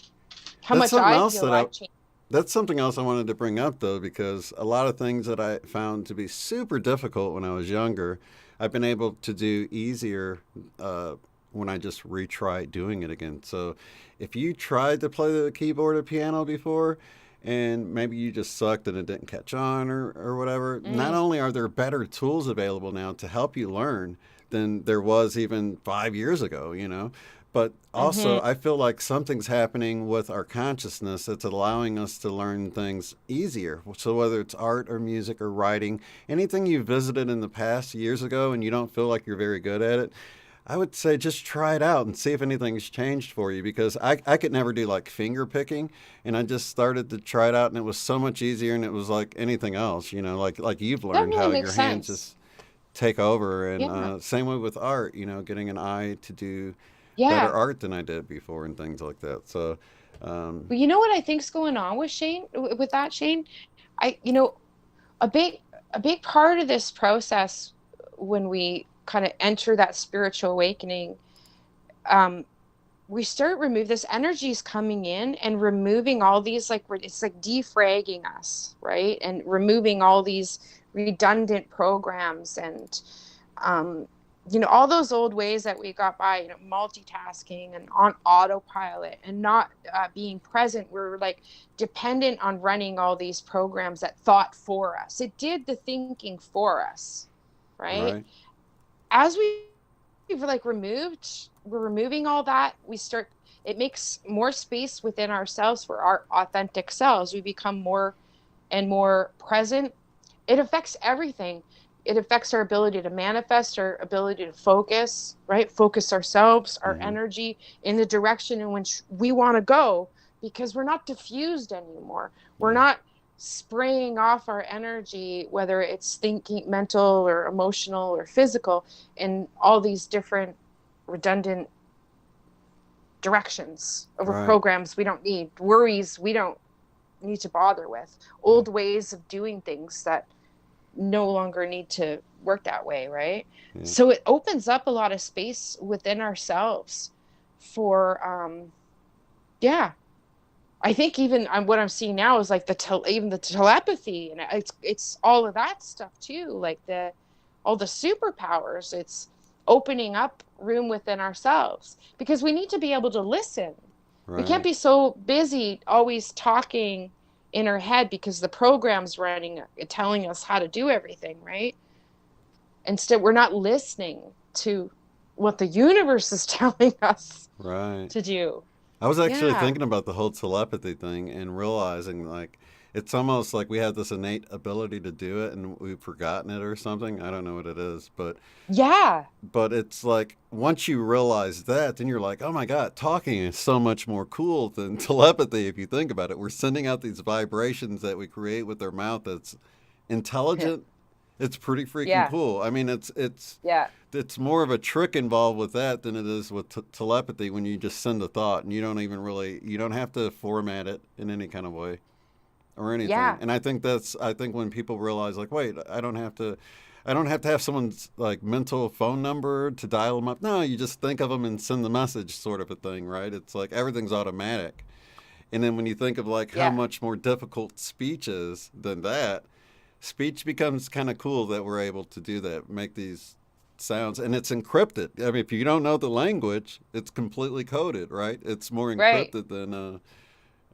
how That's much something I else feel I've changed. that's something else I wanted to bring up though, because a lot of things that I found to be super difficult when I was younger, I've been able to do easier uh, when I just retry doing it again. So if you tried to play the keyboard or piano before, and maybe you just sucked and it didn't catch on or whatever, not Mm, only are there better tools available now to help you learn than there was even 5 years ago, but also, mm-hmm. I feel like something's happening with our consciousness that's allowing us to learn things easier. So, whether it's art or music or writing, anything you visited in the past years ago and you don't feel like you're very good at it, I would say just try it out and see if anything's changed for you. Because I could never do like finger picking, and I just started to try it out, and it was so much easier, and it was like anything else, like you've That learned really how makes your hands sense. just take over. And Yeah. same way with art, getting an eye to do better Yeah. art than I did before and things like that. So, um, But you know what I think's going on with Shane? I you know a big a big part of this process, when we kind of enter that spiritual awakening, um we start remove this energy is coming in and removing all these, like, it's like defragging us, right? And removing all these redundant programs and um all those old ways that we got by, multitasking and on autopilot and not being present. We're like dependent on running all these programs that thought for us. It did the thinking for us, right? right, As we've like we're removing all that, it makes more space within ourselves for our authentic selves. We become more and more present. it affects everything. It affects our ability to manifest, our ability to focus, right? Focus ourselves, our Hmm. energy in the direction in which we want to go, because we're not diffused anymore. We're Yeah. not spraying off our energy, whether it's thinking, mental or emotional or physical, in all these different redundant directions over Right. programs we don't need, worries we don't need to bother with, Yeah. old ways of doing things that no longer need to work that way, right? Yeah. So it opens up a lot of space within ourselves for yeah, I think even what I'm seeing now is like even the telepathy, and it's all of that stuff too, like the all the superpowers. It's opening up room within ourselves, because we need to be able to listen. We can't Right. be so busy always talking in our head because the program's running telling us how to do everything, right? Instead, we're not listening to what the universe is telling us Right. to do. I was actually Yeah. thinking about the whole telepathy thing and realizing like it's almost like we have this innate ability to do it and we've forgotten it or something. I don't know what it is, Yeah. but it's like once you realize that, then you're like, oh my god, talking is so much more cool than telepathy. If you think about it, we're sending out these vibrations that we create with our mouth. That's intelligent. It's pretty freaking Yeah. cool. I mean, Yeah. it's more of a trick involved with that than it is with telepathy when you just send a thought and you don't even really you don't have to format it in any kind of way or anything. Yeah. And I think when people realize like, wait, I don't have to have someone's like mental phone number to dial them up. No, you just think of them and send the message, sort of a thing, right? It's like everything's automatic. And then when you think of like how Yeah. much more difficult speech is than that, speech becomes kind of cool that we're able to do that, make these sounds, and it's encrypted. I mean, if you don't know the language, it's completely coded, right? It's more Right. encrypted than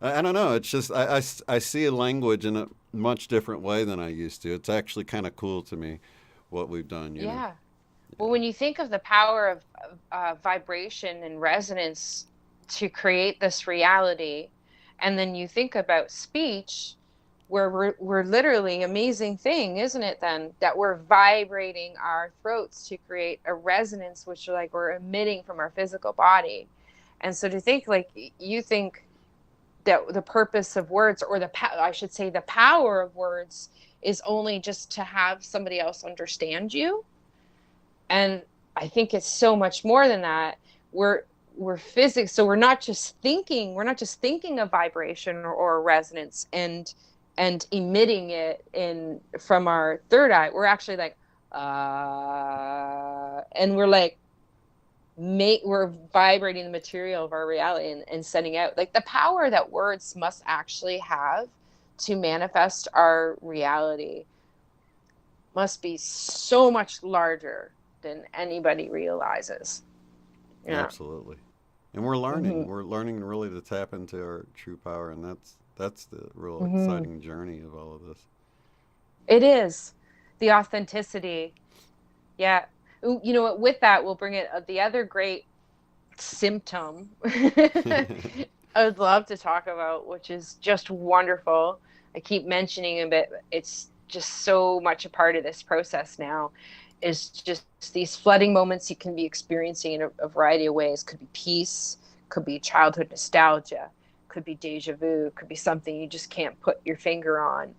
I don't know. It's just I see a language in a much different way than I used to. It's actually kind of cool to me what we've done, you know. Yeah. Well, Yeah. when you think of the power of vibration and resonance to create this reality, and then you think about speech, where we're literally amazing thing, isn't it? Then that we're vibrating our throats to create a resonance, which like we're emitting from our physical body. And so to think like you think that the purpose of words, or I should say the power of words, is only just to have somebody else understand you. And I think it's so much more than that. we're we're physics, so we're not just thinking of vibration or resonance and emitting it in from our third eye. We're actually like and we're like we're vibrating the material of our reality and sending out like the power that words must actually have to manifest our reality must be so much larger than anybody realizes. Yeah. Absolutely. And we're learning. Mm-hmm. We're learning really to tap into our true power, and that's the real Mm-hmm. exciting journey of all of this. It is the authenticity. Yeah. You know what? With that, we'll bring it the other great symptom I would love to talk about, which is just wonderful. I keep mentioning it, but it's just so much a part of this process now. Is just these flooding moments you can be experiencing in a variety of ways. Could be peace, could be childhood nostalgia, could be deja vu, could be something you just can't put your finger on.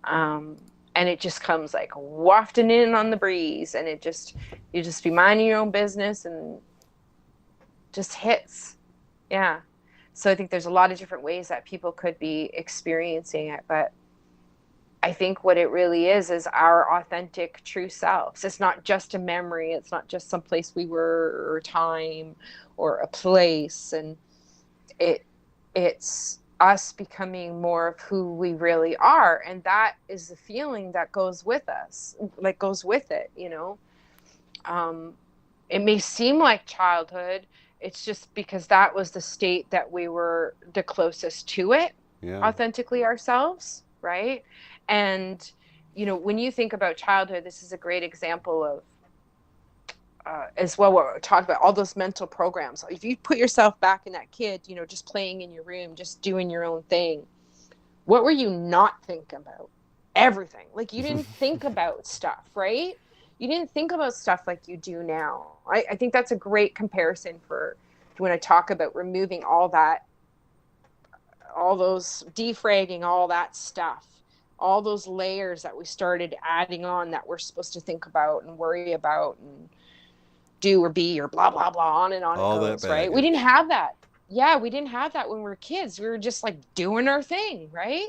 Um, and it just comes like wafting in on the breeze, and you just be minding your own business and just hits. Yeah. So I think there's a lot of different ways that people could be experiencing it, but I think what it really is our authentic true selves. It's not just a memory, it's not just some place we were or time or a place, and it it's us becoming more of who we really are, and that is the feeling that goes with us, like goes with it, you know. um it may seem like childhood. It's just because that was the state that we were the closest to it, Yeah. authentically ourselves, right? And you know, when you think about childhood, this is a great example of as well what we're talking about, all those mental programs. If you put yourself back in that kid, you know, just playing in your room, just doing your own thing, what were you not thinking about everything. Like you didn't think about stuff, right? You didn't think about stuff like you do now. I think that's a great comparison for when I talk about removing all that, all those defragging, all that stuff, all those layers that we started adding on that we're supposed to think about and worry about and do or be or blah, blah, blah, on it All that goes, right? We didn't baggage. have that. Yeah, we didn't have that when we were kids. We were just like doing our thing, right?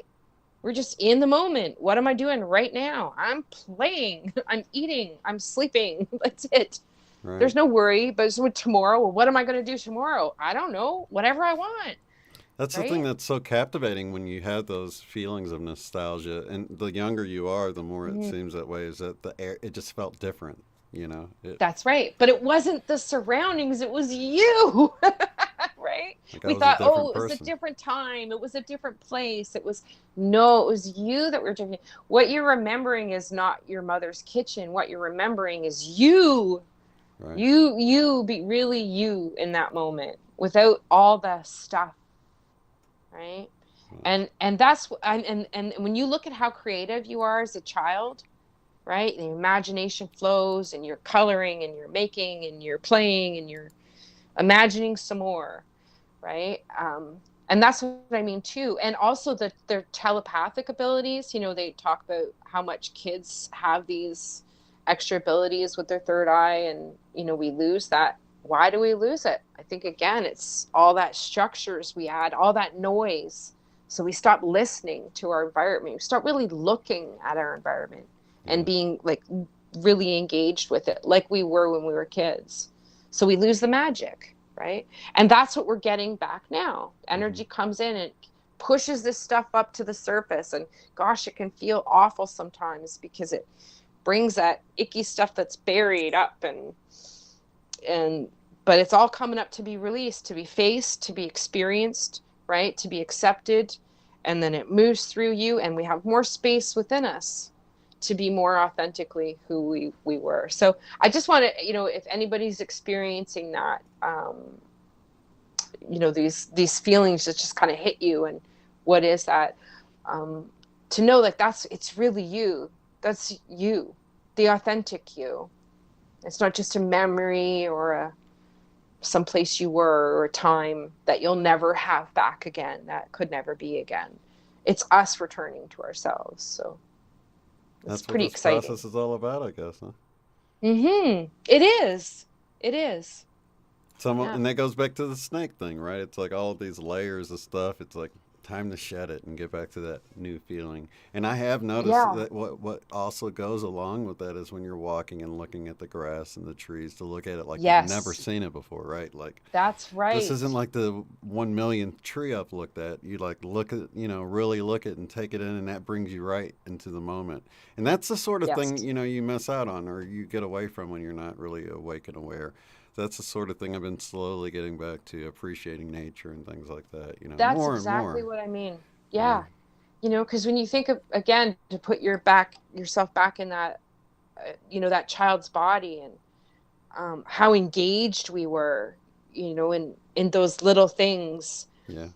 We're just in the moment. What am I doing right now? I'm playing. I'm eating. I'm sleeping. That's it. Right. There's no worry. But so tomorrow, well, what am I going to do tomorrow? I don't know. Whatever I want, That's the thing right? that's so captivating when you have those feelings of nostalgia. And the younger you are, the more it Mhm. seems that way, is that the air, it just felt different, you know? It, That's right. But it wasn't the surroundings. It was you, right? like I We was a thought, oh, different it was a person. different time. It was a different place. It was, no, it was you that were doing. What you're remembering is not your mother's kitchen. What you're remembering is you. Right. You be really you in that moment without all the stuff, right? Right. And that's and when you look at how creative you are as a child, right? The imagination flows and you're coloring and you're making and you're playing and you're imagining some more, right? And that's what I mean too. And also their telepathic abilities, they talk about how much kids have these extra abilities with their third eye, and we lose that. Why do we lose it? I think again it's all that structures we add, all that noise. So we stop listening to our environment. We start really looking at our environment and Yeah. being like really engaged with it like we were when we were kids. So we lose the magic, right? And that's what we're getting back now. Hmm. Energy comes in and pushes this stuff up to the surface, and gosh, it can feel awful sometimes because it brings that icky stuff that's buried up, and but it's all coming up to be released, to be faced, to be experienced, right? To be accepted. And then it moves through you, and we have more space within us to be more authentically who we were. So I just want to, if anybody's experiencing that, these feelings that just kind of hit you, and what is that, um, to know like it's really you. That's you, the authentic you. It's not just a memory or someplace you were or a time that you'll never have back again, that could never be again. It's us returning to ourselves. So it's That's what pretty this exciting. process is all about, I guess, huh? It is. It is. Some, Yeah. and that goes back to the snake thing, right? It's like all of these layers of stuff. It's like time to shed it and get back to that new feeling. And I have noticed Yeah. that what also goes along with that is when you're walking and looking at the grass and the trees, to look at it like you've never Yes. seen it before, right? Like That's this right. isn't like the 1 millionth tree I've looked at. You like look at, really look at and take it in, and that brings you right into the moment. And that's the sort of thing, Yes. you miss out on, or you get away from when you're not really awake and aware. That's the sort of thing I've been slowly getting back to, appreciating nature and things like that, That's more and exactly more. what I mean. Yeah. Yeah. Because when you think of, again, to put yourself back in that, that child's body, and how engaged we were, in those little things Yeah.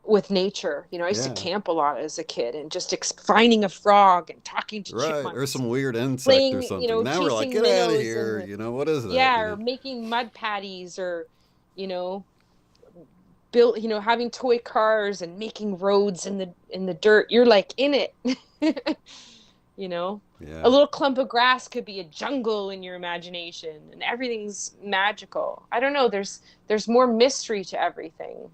with nature. I used to Yeah. camp a lot as a kid, and just finding a frog and talking to Right. Or chipmunks some and weird insect or playing, something. Now we're like, chasing get out of minnows in here. the, What is that? yeah, or making mud patties, or, you know, built, having toy cars and making roads in the dirt. You're like in it. you know a Yeah. little clump of grass could be a jungle in your imagination, and everything's magical. I don't know, there's more mystery to everything.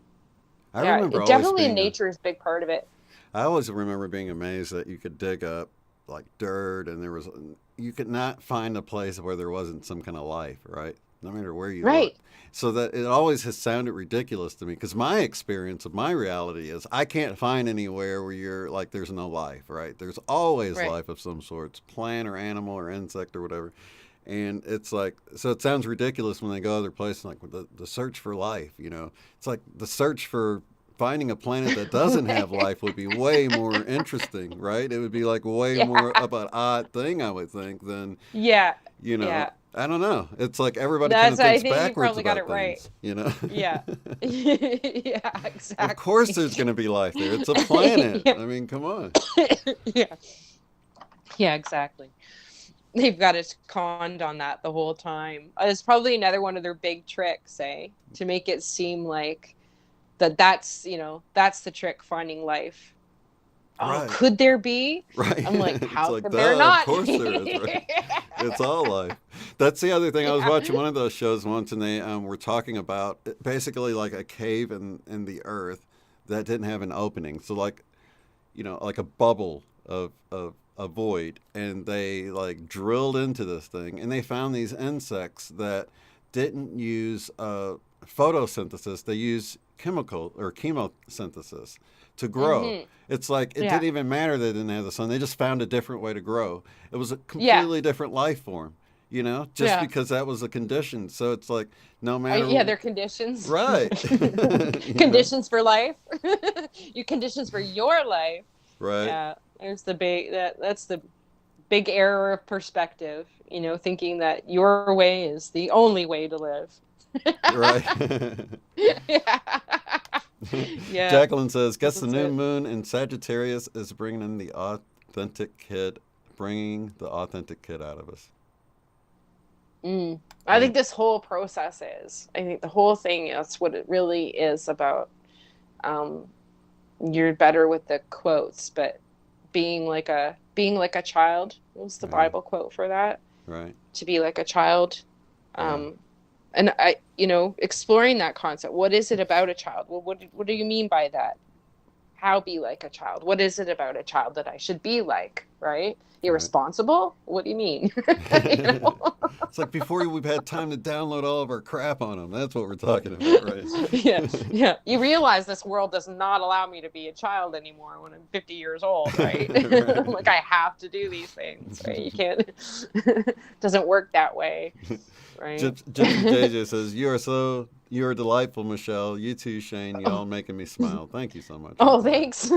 I Yeah, remember it always definitely, in being nature is a big part of it. I always remember being amazed that you could dig up like dirt, and you could not find a place where there wasn't some kind of life, right? No matter where you Right. looked. So that it always has sounded ridiculous to me, because my experience of my reality is I can't find anywhere where you're like there's no life, right? There's always Right. life of some sorts, plant or animal or insect or whatever. And it's like, so it sounds ridiculous when they go other places, like the search for life, It's like the search for finding a planet that doesn't have Right. life would be way more interesting, right? It would be like way more Yeah. of an odd thing, I would think, than, Yeah. Yeah. I don't know. It's like everybody kind That's of I thinks think you backwards probably got about it right. things. Yeah. Yeah, Of course exactly. there's going to be life there. It's a planet. Yeah. I mean, come on. Yeah. Yeah, exactly. They've got us conned on that the whole time. It's probably another one of their big tricks, eh? To make it seem like that's, that's the trick, finding life. Oh, Right. could there be? Right. I'm like, It's how like, could there duh, of not? course there is, right? It's all life. That's the other thing. I was Yeah. watching one of those shows once, and they were talking about basically like a cave in the earth that didn't have an opening. So, like, like a bubble of a void. And they, like, drilled into this thing, and they found these insects that didn't use photosynthesis, they use chemical or chemosynthesis to grow. Mm-hmm. It's like it Yeah. didn't even matter they didn't have the sun. They just found a different way to grow. It was a Yeah. completely different life form, just Yeah. because that was a condition. So it's like no matter. Yeah, they're conditions. Right. Conditions for life. You conditions for your life. Right. Yeah. There's the that's the big error of perspective, thinking that your way is the only way to live. Right. Yeah. Yeah. Jacqueline says, guess the That's new it. moon in Sagittarius is bringing the authentic kid out of us. I think this whole process is. I think the whole thing is what it really is about. You're better with the quotes, but being like a child was the Yeah. Bible quote for that. Right. To be like a child. Yeah. And exploring that concept. What is it about a child? Well, what do you mean by that? How be like a child? What is it about a child that I should be like? Right? Irresponsible? What do you mean? It's like before we've had time to download all of our crap on them. That's what we're talking about, right? Yeah. You realize this world does not allow me to be a child anymore when I'm 50 years old, right? Right. Like I have to do these things, right? You can't. Doesn't work that way, right? Gypsy JJ says, you are delightful, Michelle. You too, Shane. Y'all making me smile. Thank you so much. Oh, thanks.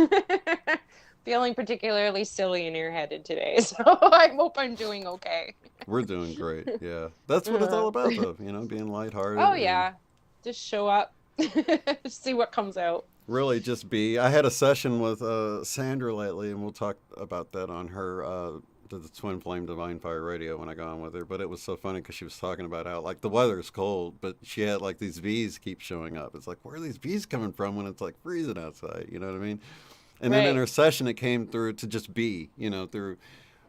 Feeling particularly silly and airheaded today, so I hope I'm doing okay. We're doing great. Yeah, that's what it's all about, though. Being lighthearted. Oh yeah, just show up, see what comes out. Really, just be. I had a session with Sandra lately, and we'll talk about that on her the Twin Flame Divine Fire Radio when I go on with her. But it was so funny because she was talking about how like the weather's cold, but she had like these bees keep showing up. It's like, where are these bees coming from when it's like freezing outside? You know what I mean? And then in her session, it came through to just be, through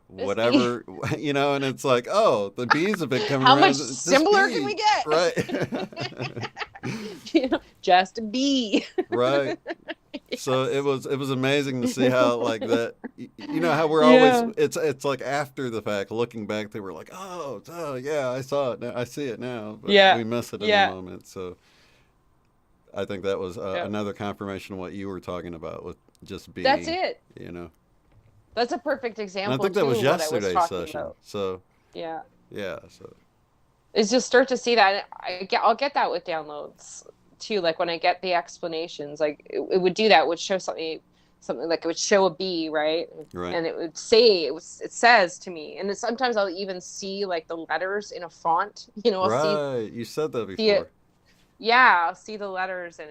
whatever, and it's like, oh, the bees have been coming How around. much similar can we get? Right. Just a bee. Right. Yes. So it was amazing to see how like that, how we're always, it's like after the fact, looking back, they were like, oh, yeah, I saw it now. I see it now. But we miss it in the moment. So I think that was another confirmation of what you were talking about with just being. That's it. That's a perfect example. And I think that was yesterday's session. about. So yeah. So it's just start to see that. I'll get that with downloads too. Like when I get the explanations, like it would do that. It would show something like it would show a bee, right? And it would say it says to me, and sometimes I'll even see like the letters in a font. I'll you said that before. Yeah, I'll see the letters and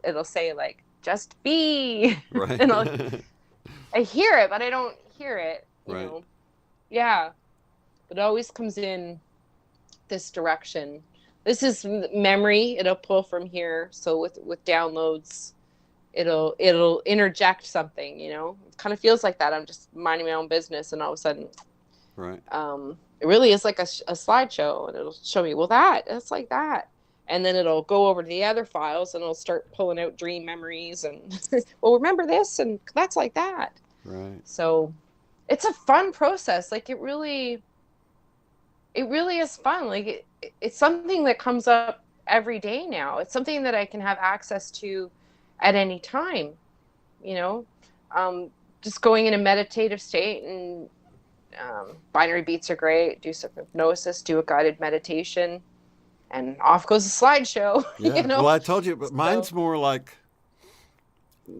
it'll say like just be. Right. And I hear it, but I don't hear it. You know. Yeah, but it always comes in this direction. This is memory. It'll pull from here. So with downloads, it'll interject something. It kind of feels like that. I'm just minding my own business, and all of a sudden, right. It really is like a slideshow, and it'll show me, well, that's like that. And then it'll go over to the other files, and it'll start pulling out dream memories, and well, remember this, and that's like that. Right. So it's a fun process. Like it really is fun. Like it's something that comes up every day now. It's something that I can have access to at any time. Just going in a meditative state, and binary beats are great. Do some hypnosis, do a guided meditation, and off goes the slideshow. Yeah. Well, I told you, but mine's more like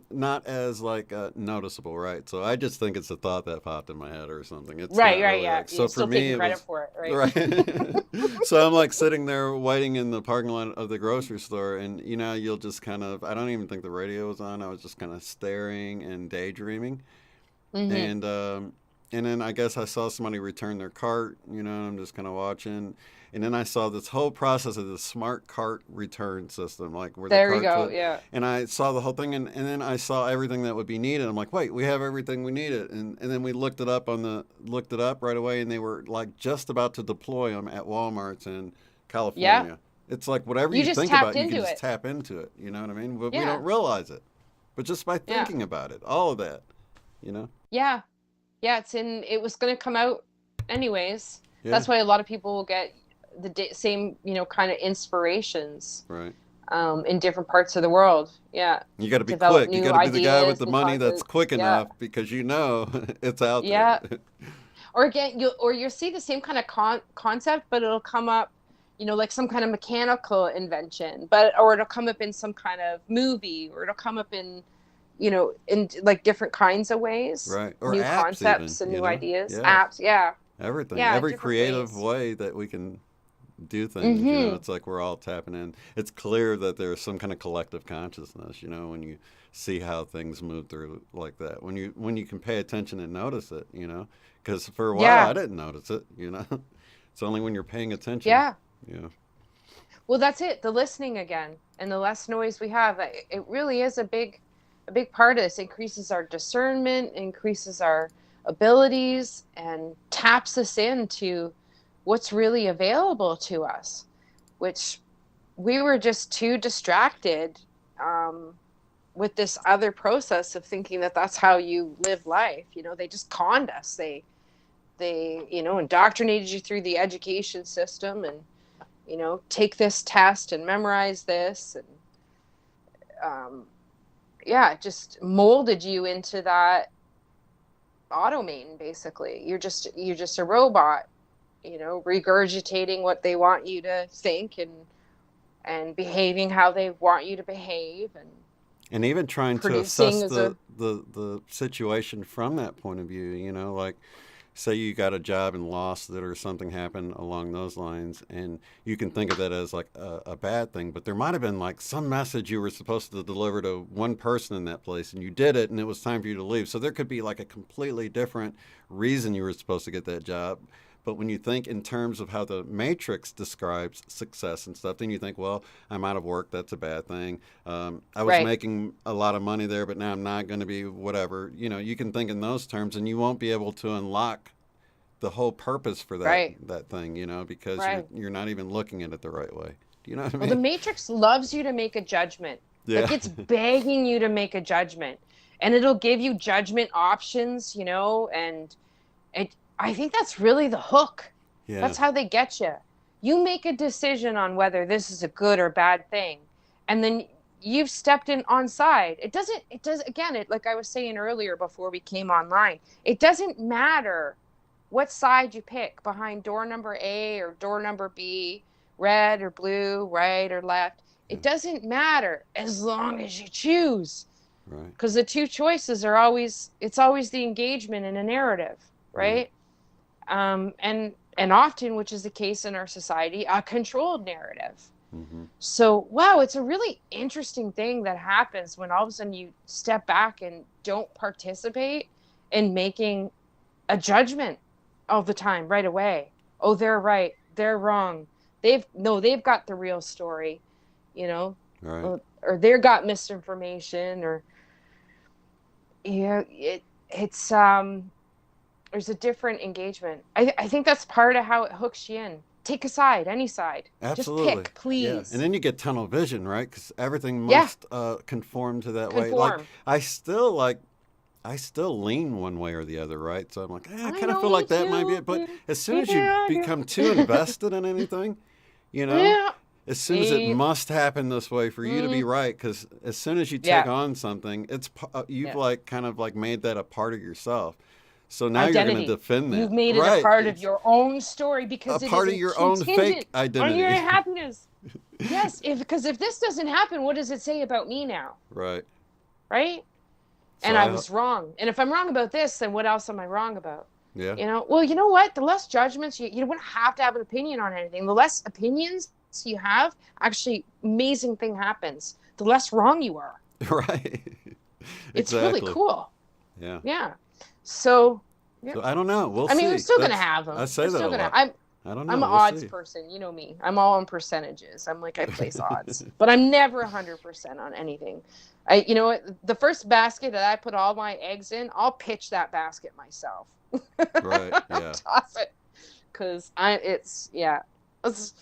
not as like noticeable, right? So I just think it's a thought that popped in my head or something. It's right, really yeah. Like, so for me, taking credit for it, right? Right. So I'm like sitting there waiting in the parking lot of the grocery store, and you'll just kind of, I don't even think the radio was on. I was just kind of staring and daydreaming, and and then I guess I saw somebody return their cart, and I'm just kind of watching. And then I saw this whole process of the smart cart return system, like where the There you carts go. would, Yeah. and I saw the whole thing, and then I saw everything that would be needed. I'm like, wait, we have everything we needed, and then we looked it up right away, and they were like just about to deploy them at Walmart's in Yeah. California. It's like whatever You you just think tapped about, you can into just it. tap into it. You know what I mean? But we Yeah. don't realize it. But just by Yeah. thinking about it, all of that, you know? Yeah. Yeah. It was going to come out anyways. Yeah, That's why a lot of people will get the same, kind of inspirations right. in different parts of the world. Yeah. You got to be Develop quick. You new got to be the guy with ideas the and money that's concepts. quick Yeah. enough because it's out there. Yeah. Or again, you'll see the same kind of concept, but it'll come up, like some kind of mechanical invention, or it'll come up in some kind of movie, or it'll come up in like different kinds of ways, Right. Or new apps concepts even, and new ideas, Yeah. apps. Yeah. Everything. Yeah. Every Different creative ways. way that we can do things, Mm-hmm. it's like we're all tapping in. It's clear that there's some kind of collective consciousness, when you see how things move through like that. When you can pay attention and notice it, because for a while Yeah. I didn't notice it, It's only when you're paying attention. Yeah. Yeah. Well, that's it. The listening again, and the less noise we have. It really is a big part of this. Increases our discernment, increases our abilities, and taps us into what's really available to us, which we were just too distracted with this other process of thinking that that's how you live life. They just conned us. They indoctrinated you through the education system, and take this test and memorize this, and it just molded you into that automation. Basically, you're just a robot, regurgitating what they want you to think, and behaving how they want you to behave, And even trying to producing assess as a the situation from that point of view, like say you got a job and lost it or something happened along those lines, and you can think of that as like a bad thing, but there might have been like some message you were supposed to deliver to one person in that place, and you did it, and it was time for you to leave. So there could be like a completely different reason you were supposed to get that job. But when you think in terms of how the Matrix describes success and stuff, then you think, well, I'm out of work. That's a bad thing. I was right. making a lot of money there, but now I'm not going to be whatever. You can think in those terms, and you won't be able to unlock the whole purpose for Right. that thing, because Right. you're not even looking at it the right way. Do you know what I Well, the mean? Matrix loves you to make a judgment. Yeah. Like, it's begging you to make a judgment, and it'll give you judgment options, and I think that's really the hook. Yeah. That's how they get you. You make a decision on whether this is a good or bad thing, and then you've stepped in on side. It does again, like I was saying earlier before we came online, it doesn't matter what side you pick behind door number A or door number B, red or blue, right or left. It doesn't matter as long as you choose. Right. Because the two choices are always the engagement in a narrative, right? And often, which is the case in our society, a controlled narrative. Mm-hmm. So, wow, it's a really interesting thing that happens when all of a sudden you step back and don't participate in making a judgment all the time right away. Oh, they're right, they're wrong. They've got the real story, Right. or they've got misinformation, or it's there's a different engagement. I think that's part of how it hooks you in. Take a side, any side. Absolutely. Just pick, please. Yeah. And then you get tunnel vision, right? Because everything Yeah. must conform to that way. Like Conform. I still lean one way or the other, right? So I'm like, I I kind of know, feel me like that might be too. it. But as soon as you Yeah, I know. become too invested in anything, Yeah. as soon as it Yeah. must happen this way for you to be right, because as soon as you take Yeah. on something, you've Yeah. like kind of like made that a part of yourself. So now you're Identity. going to defend that. You've made it right. a part of It's your own story because a it part of isn't your own contingent fake on identity. your happiness. Yes, because if this doesn't happen, what does it say about me now? Right. Right? So And I was wrong. And if I'm wrong about this, then what else am I wrong about? Yeah. Well, you know what? The less judgments, you don't have to have an opinion on anything. The less opinions you have, actually, amazing thing happens. The less wrong you are. Right. It's Exactly. really cool. Yeah. Yeah. So Yeah. So I don't know. We'll I mean, we're see. still gonna have I them. say We're that still a gonna. lot. I don't I'm know. an We'll odds see. person. You know me. I'm all on percentages. I'm like I place odds, but I'm never 100% on anything. You know what? The first basket that I put all my eggs in, I'll pitch that basket myself. Right. I'll Yeah. toss it because it's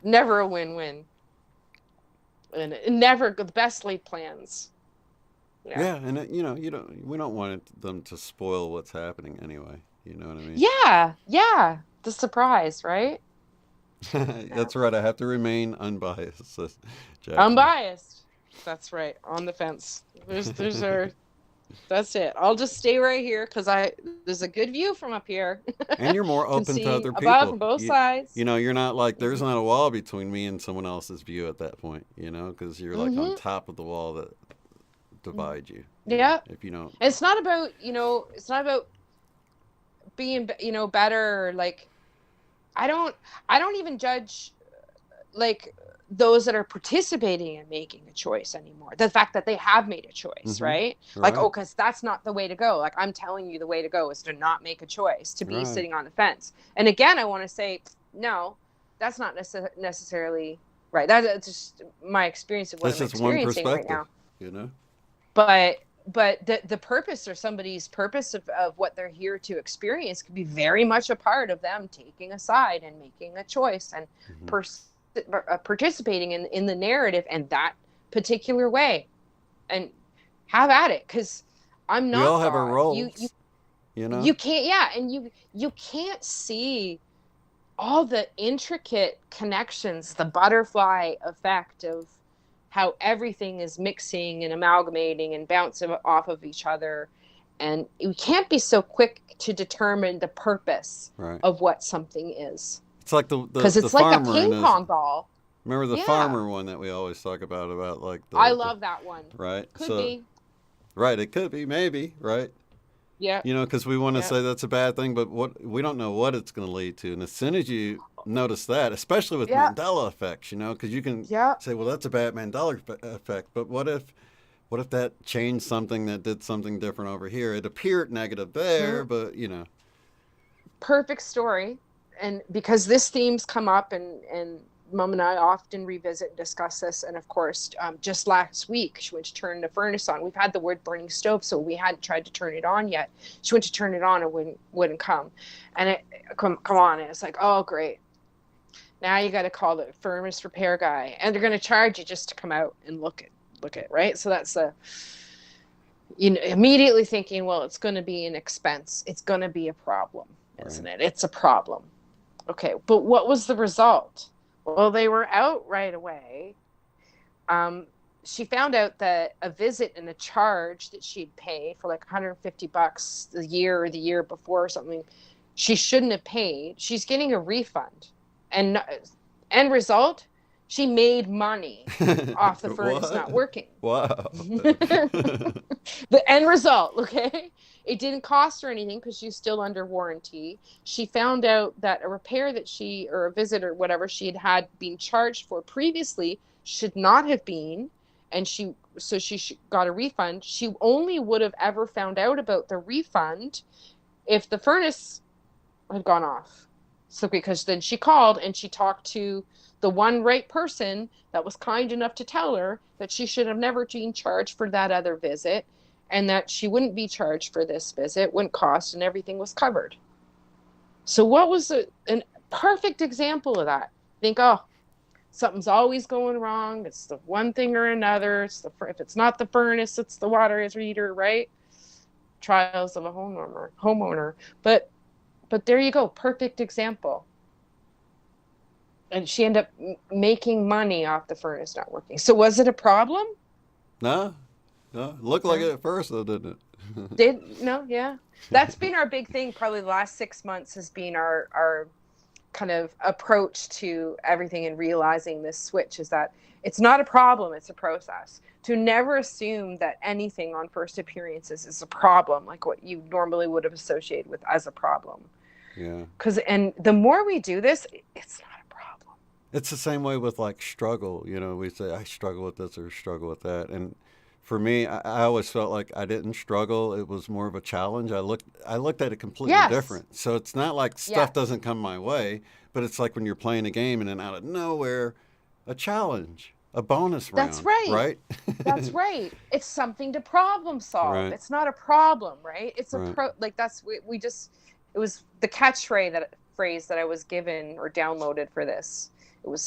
never a win-win, and never the best laid plans. Yeah. Yeah, and we don't want them to spoil what's happening anyway. You know what I mean? Yeah. Yeah. The surprise, right? Yeah. That's right. I have to remain unbiased, says Jacqueline. Unbiased. That's right. On the fence. There's our. That's it. I'll just stay right here because there's a good view from up here. And you're more Can open to see other above people. from both sides. You're not like there's Mhm. not a wall between me and someone else's view at that point. Because you're like on Mhm. top of the wall that Mhm. divides you. Yeah. If you don't. And it's not about it's not about being better. Like I don't I don't even judge like those that are participating in making a choice anymore. The fact that they have made a choice, Mm-hmm. right? Like, Right. oh, because that's not the way to go. Like, I'm telling you, the way to go is to not make a choice, to be Right. sitting on the fence. And again, I want to say, no, that's not necessarily right. That's just my experience of what That's I'm just one experiencing right perspective. now. You know. But the purpose or somebody's purpose of what they're here to experience could be very much a part of them taking a side and making a choice and Mm-hmm. participating in the narrative and that particular way, and have at it, because I'm We all not have our God. You roles. You know. you can't, yeah, and you can't see all the intricate connections, the butterfly effect of how everything is mixing and amalgamating and bouncing off of each other. And we can't be so quick to determine the purpose Right. of what something is. It's like the the, Because the it's like a farmer and ping his. pong ball. Remember the Yeah. farmer one that we always talk about like I the love that one. right. Could So be. right, it could be maybe right. Yeah. Because we want to Yeah. say that's a bad thing, but what we don't know what it's going to lead to. And as soon as you notice that, especially with Yeah. Mandela effects, because you can Yeah. say, well, that's a bad Mandela effect, but what if that changed something that did something different over here? It appeared negative there, Mhm. but Perfect story. And because this theme's come up, and Mom and I often revisit and discuss this. And of course, just last week, she went to turn the furnace on. We've had the wood burning stove, so we hadn't tried to turn it on yet. She went to turn it on and wouldn't come. And it come on. And it's like, oh, great. Now you got to call the furnace repair guy, and they're going to charge you just to come out and look at, right? So that's immediately thinking, well, it's going to be an expense. It's going to be a problem, isn't right. it? It's a problem. Okay, but what was the result? Well, they were out right away. She found out that a visit and a charge that she'd paid for like $150 the year or the year before or something, she shouldn't have paid. She's getting a refund. And end result, she made money off the furnace not What? working. Wow. The end result, okay? It didn't cost her anything because she's still under warranty. She found out that a repair that or a visit or whatever she had been charged for previously should not have been, and she got a refund. She only would have ever found out about the refund if the furnace had gone off. So because then she called and she talked to the one right person that was kind enough to tell her that she should have never been charged for that other visit, and that she wouldn't be charged for this visit, wouldn't cost, and everything was covered. So what was a perfect example of that? Think, oh, something's always going wrong. It's the one thing or another. If it's not the furnace, it's the water heater, right? Trials of a homeowner. But there you go, perfect example. And she ended up making money off the furnace not working. So was it a problem? No, looked like it at first, though, didn't it? No, yeah. That's been our big thing. Probably the last 6 months has been our kind of approach to everything, and realizing this switch is that it's not a problem, it's a process. To never assume that anything on first appearances is a problem, like what you normally would have associated with as a problem. Yeah. And the more we do this, it's not a problem. It's the same way with like struggle. We say I struggle with this or struggle with that, and for me, I always felt like I didn't struggle. It was more of a challenge. I looked at it completely Yes. different. So it's not like stuff Yes. doesn't come my way, but it's like when you're playing a game and then out of nowhere, a challenge, a bonus That's round, right. right? That's right. It's something to problem solve. Right, It's not a problem, right? It's a right. like that's we just it was the catchphrase that I was given or downloaded for this.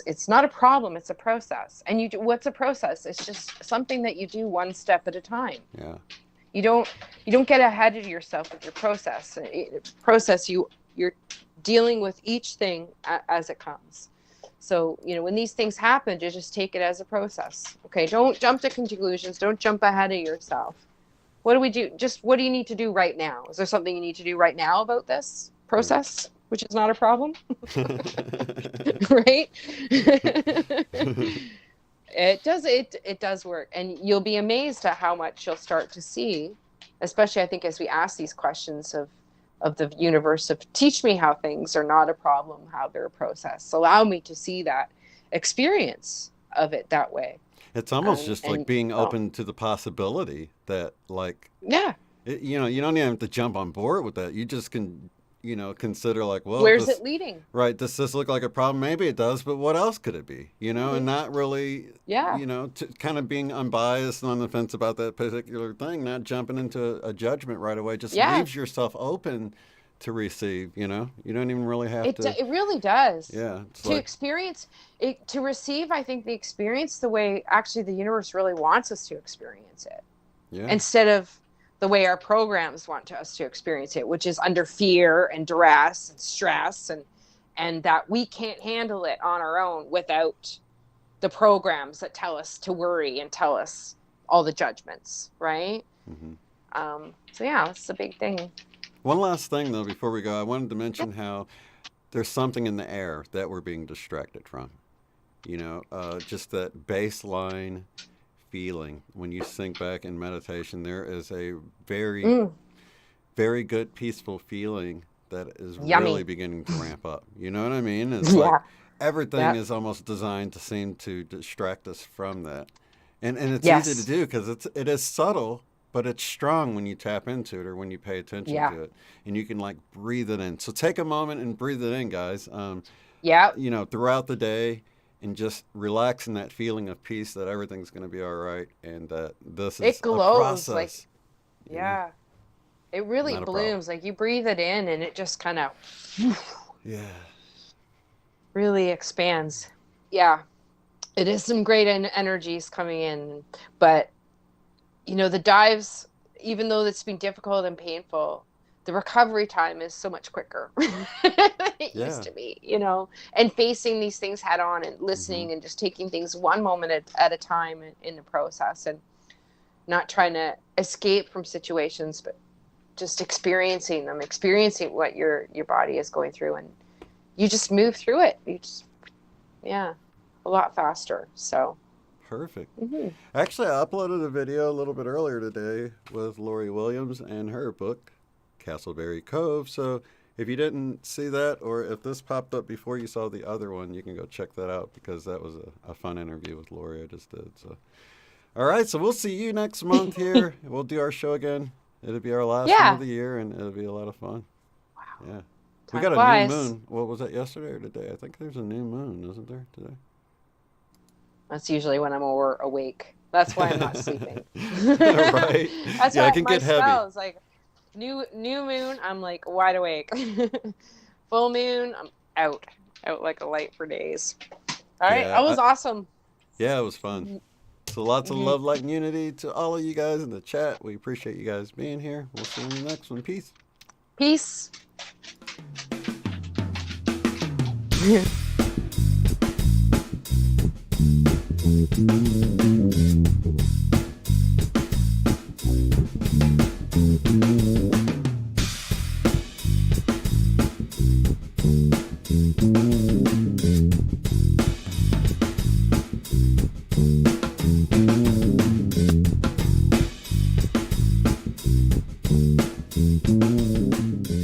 It's not a problem, it's a process. And what's a process? It's just something that you do one step at a time. Yeah. You don't get ahead of yourself with your process. You're dealing with each thing as it comes. So, when these things happen, you just take it as a process. Okay, don't jump to conclusions. Don't jump ahead of yourself. What do we do? Just what do you need to do right now? Is there something you need to do right now about this process, which is not a problem? Right? It does work. And you'll be amazed at how much you'll start to see, especially I think as we ask these questions of the universe of teach me how things are not a problem, how they're a process. Allow me to see that experience of it that way. It's almost just like And being open to the possibility that, like, yeah, you don't even have to jump on board with that. You just can, consider like, well, where's it leading? right, does this look like a problem? Maybe it does, but what else could it be? And not really, Yeah. kind of being unbiased and on the fence about that particular thing, not jumping into a judgment right away. Just leaves yourself open to receive. You don't even really have to. It really does. Yeah. To experience it, to receive, I think the experience the way actually the universe really wants us to experience it. Yeah. Instead of the way our programs want us to experience it, which is under fear and duress and stress and that we can't handle it on our own without the programs that tell us to worry and tell us all the judgments, right? Mm-hmm. So yeah, it's a big thing. One last thing though, before we go, I wanted to mention how there's something in the air that we're being distracted from. Just that baseline feeling when you sink back in meditation. There is a very, very good peaceful feeling that is really beginning to ramp up. You know what I mean? It's like everything is almost designed to seem to distract us from that. And it's easy to do because it is subtle, but it's strong when you tap into it or when you pay attention to it. And you can like breathe it in. So take a moment and breathe it in, guys. Throughout the day, and just relax in that feeling of peace that everything's going to be all right and that this is it glows, a process. Like, it really blooms. Like you breathe it in and it just kind of really expands. Yeah, it is some great energies coming in, but the dives, even though it's been difficult and painful, the recovery time is so much quicker than it used to be, and facing these things head on and listening and just taking things one moment at a time in the process and not trying to escape from situations, but just experiencing what your body is going through, and you just move through it. You just, a lot faster. So. Perfect. Actually, I uploaded a video a little bit earlier today with Lori Williams and her book, Castleberry Cove. So if you didn't see that, or if this popped up before you saw the other one, you can go check that out because that was a fun interview with Lori I just did. So, all right. So we'll see you next month here. We'll do our show again. It'll be our last one of the year, and it'll be a lot of fun. Wow. Yeah. We got a new moon. What was that, yesterday or today? I think there's a new moon, isn't there, today? That's usually when I'm more awake. That's why I'm not sleeping. Right. That's why it can get heavy. Spells, like new moon, I'm like wide awake. Full moon, I'm out like a light for days. All right, that was awesome. Yeah, it was fun. So lots of love, light, and unity to all of you guys in the chat. We appreciate you guys being here. We'll see you in the next one. Peace. Peace. Mm-hmm.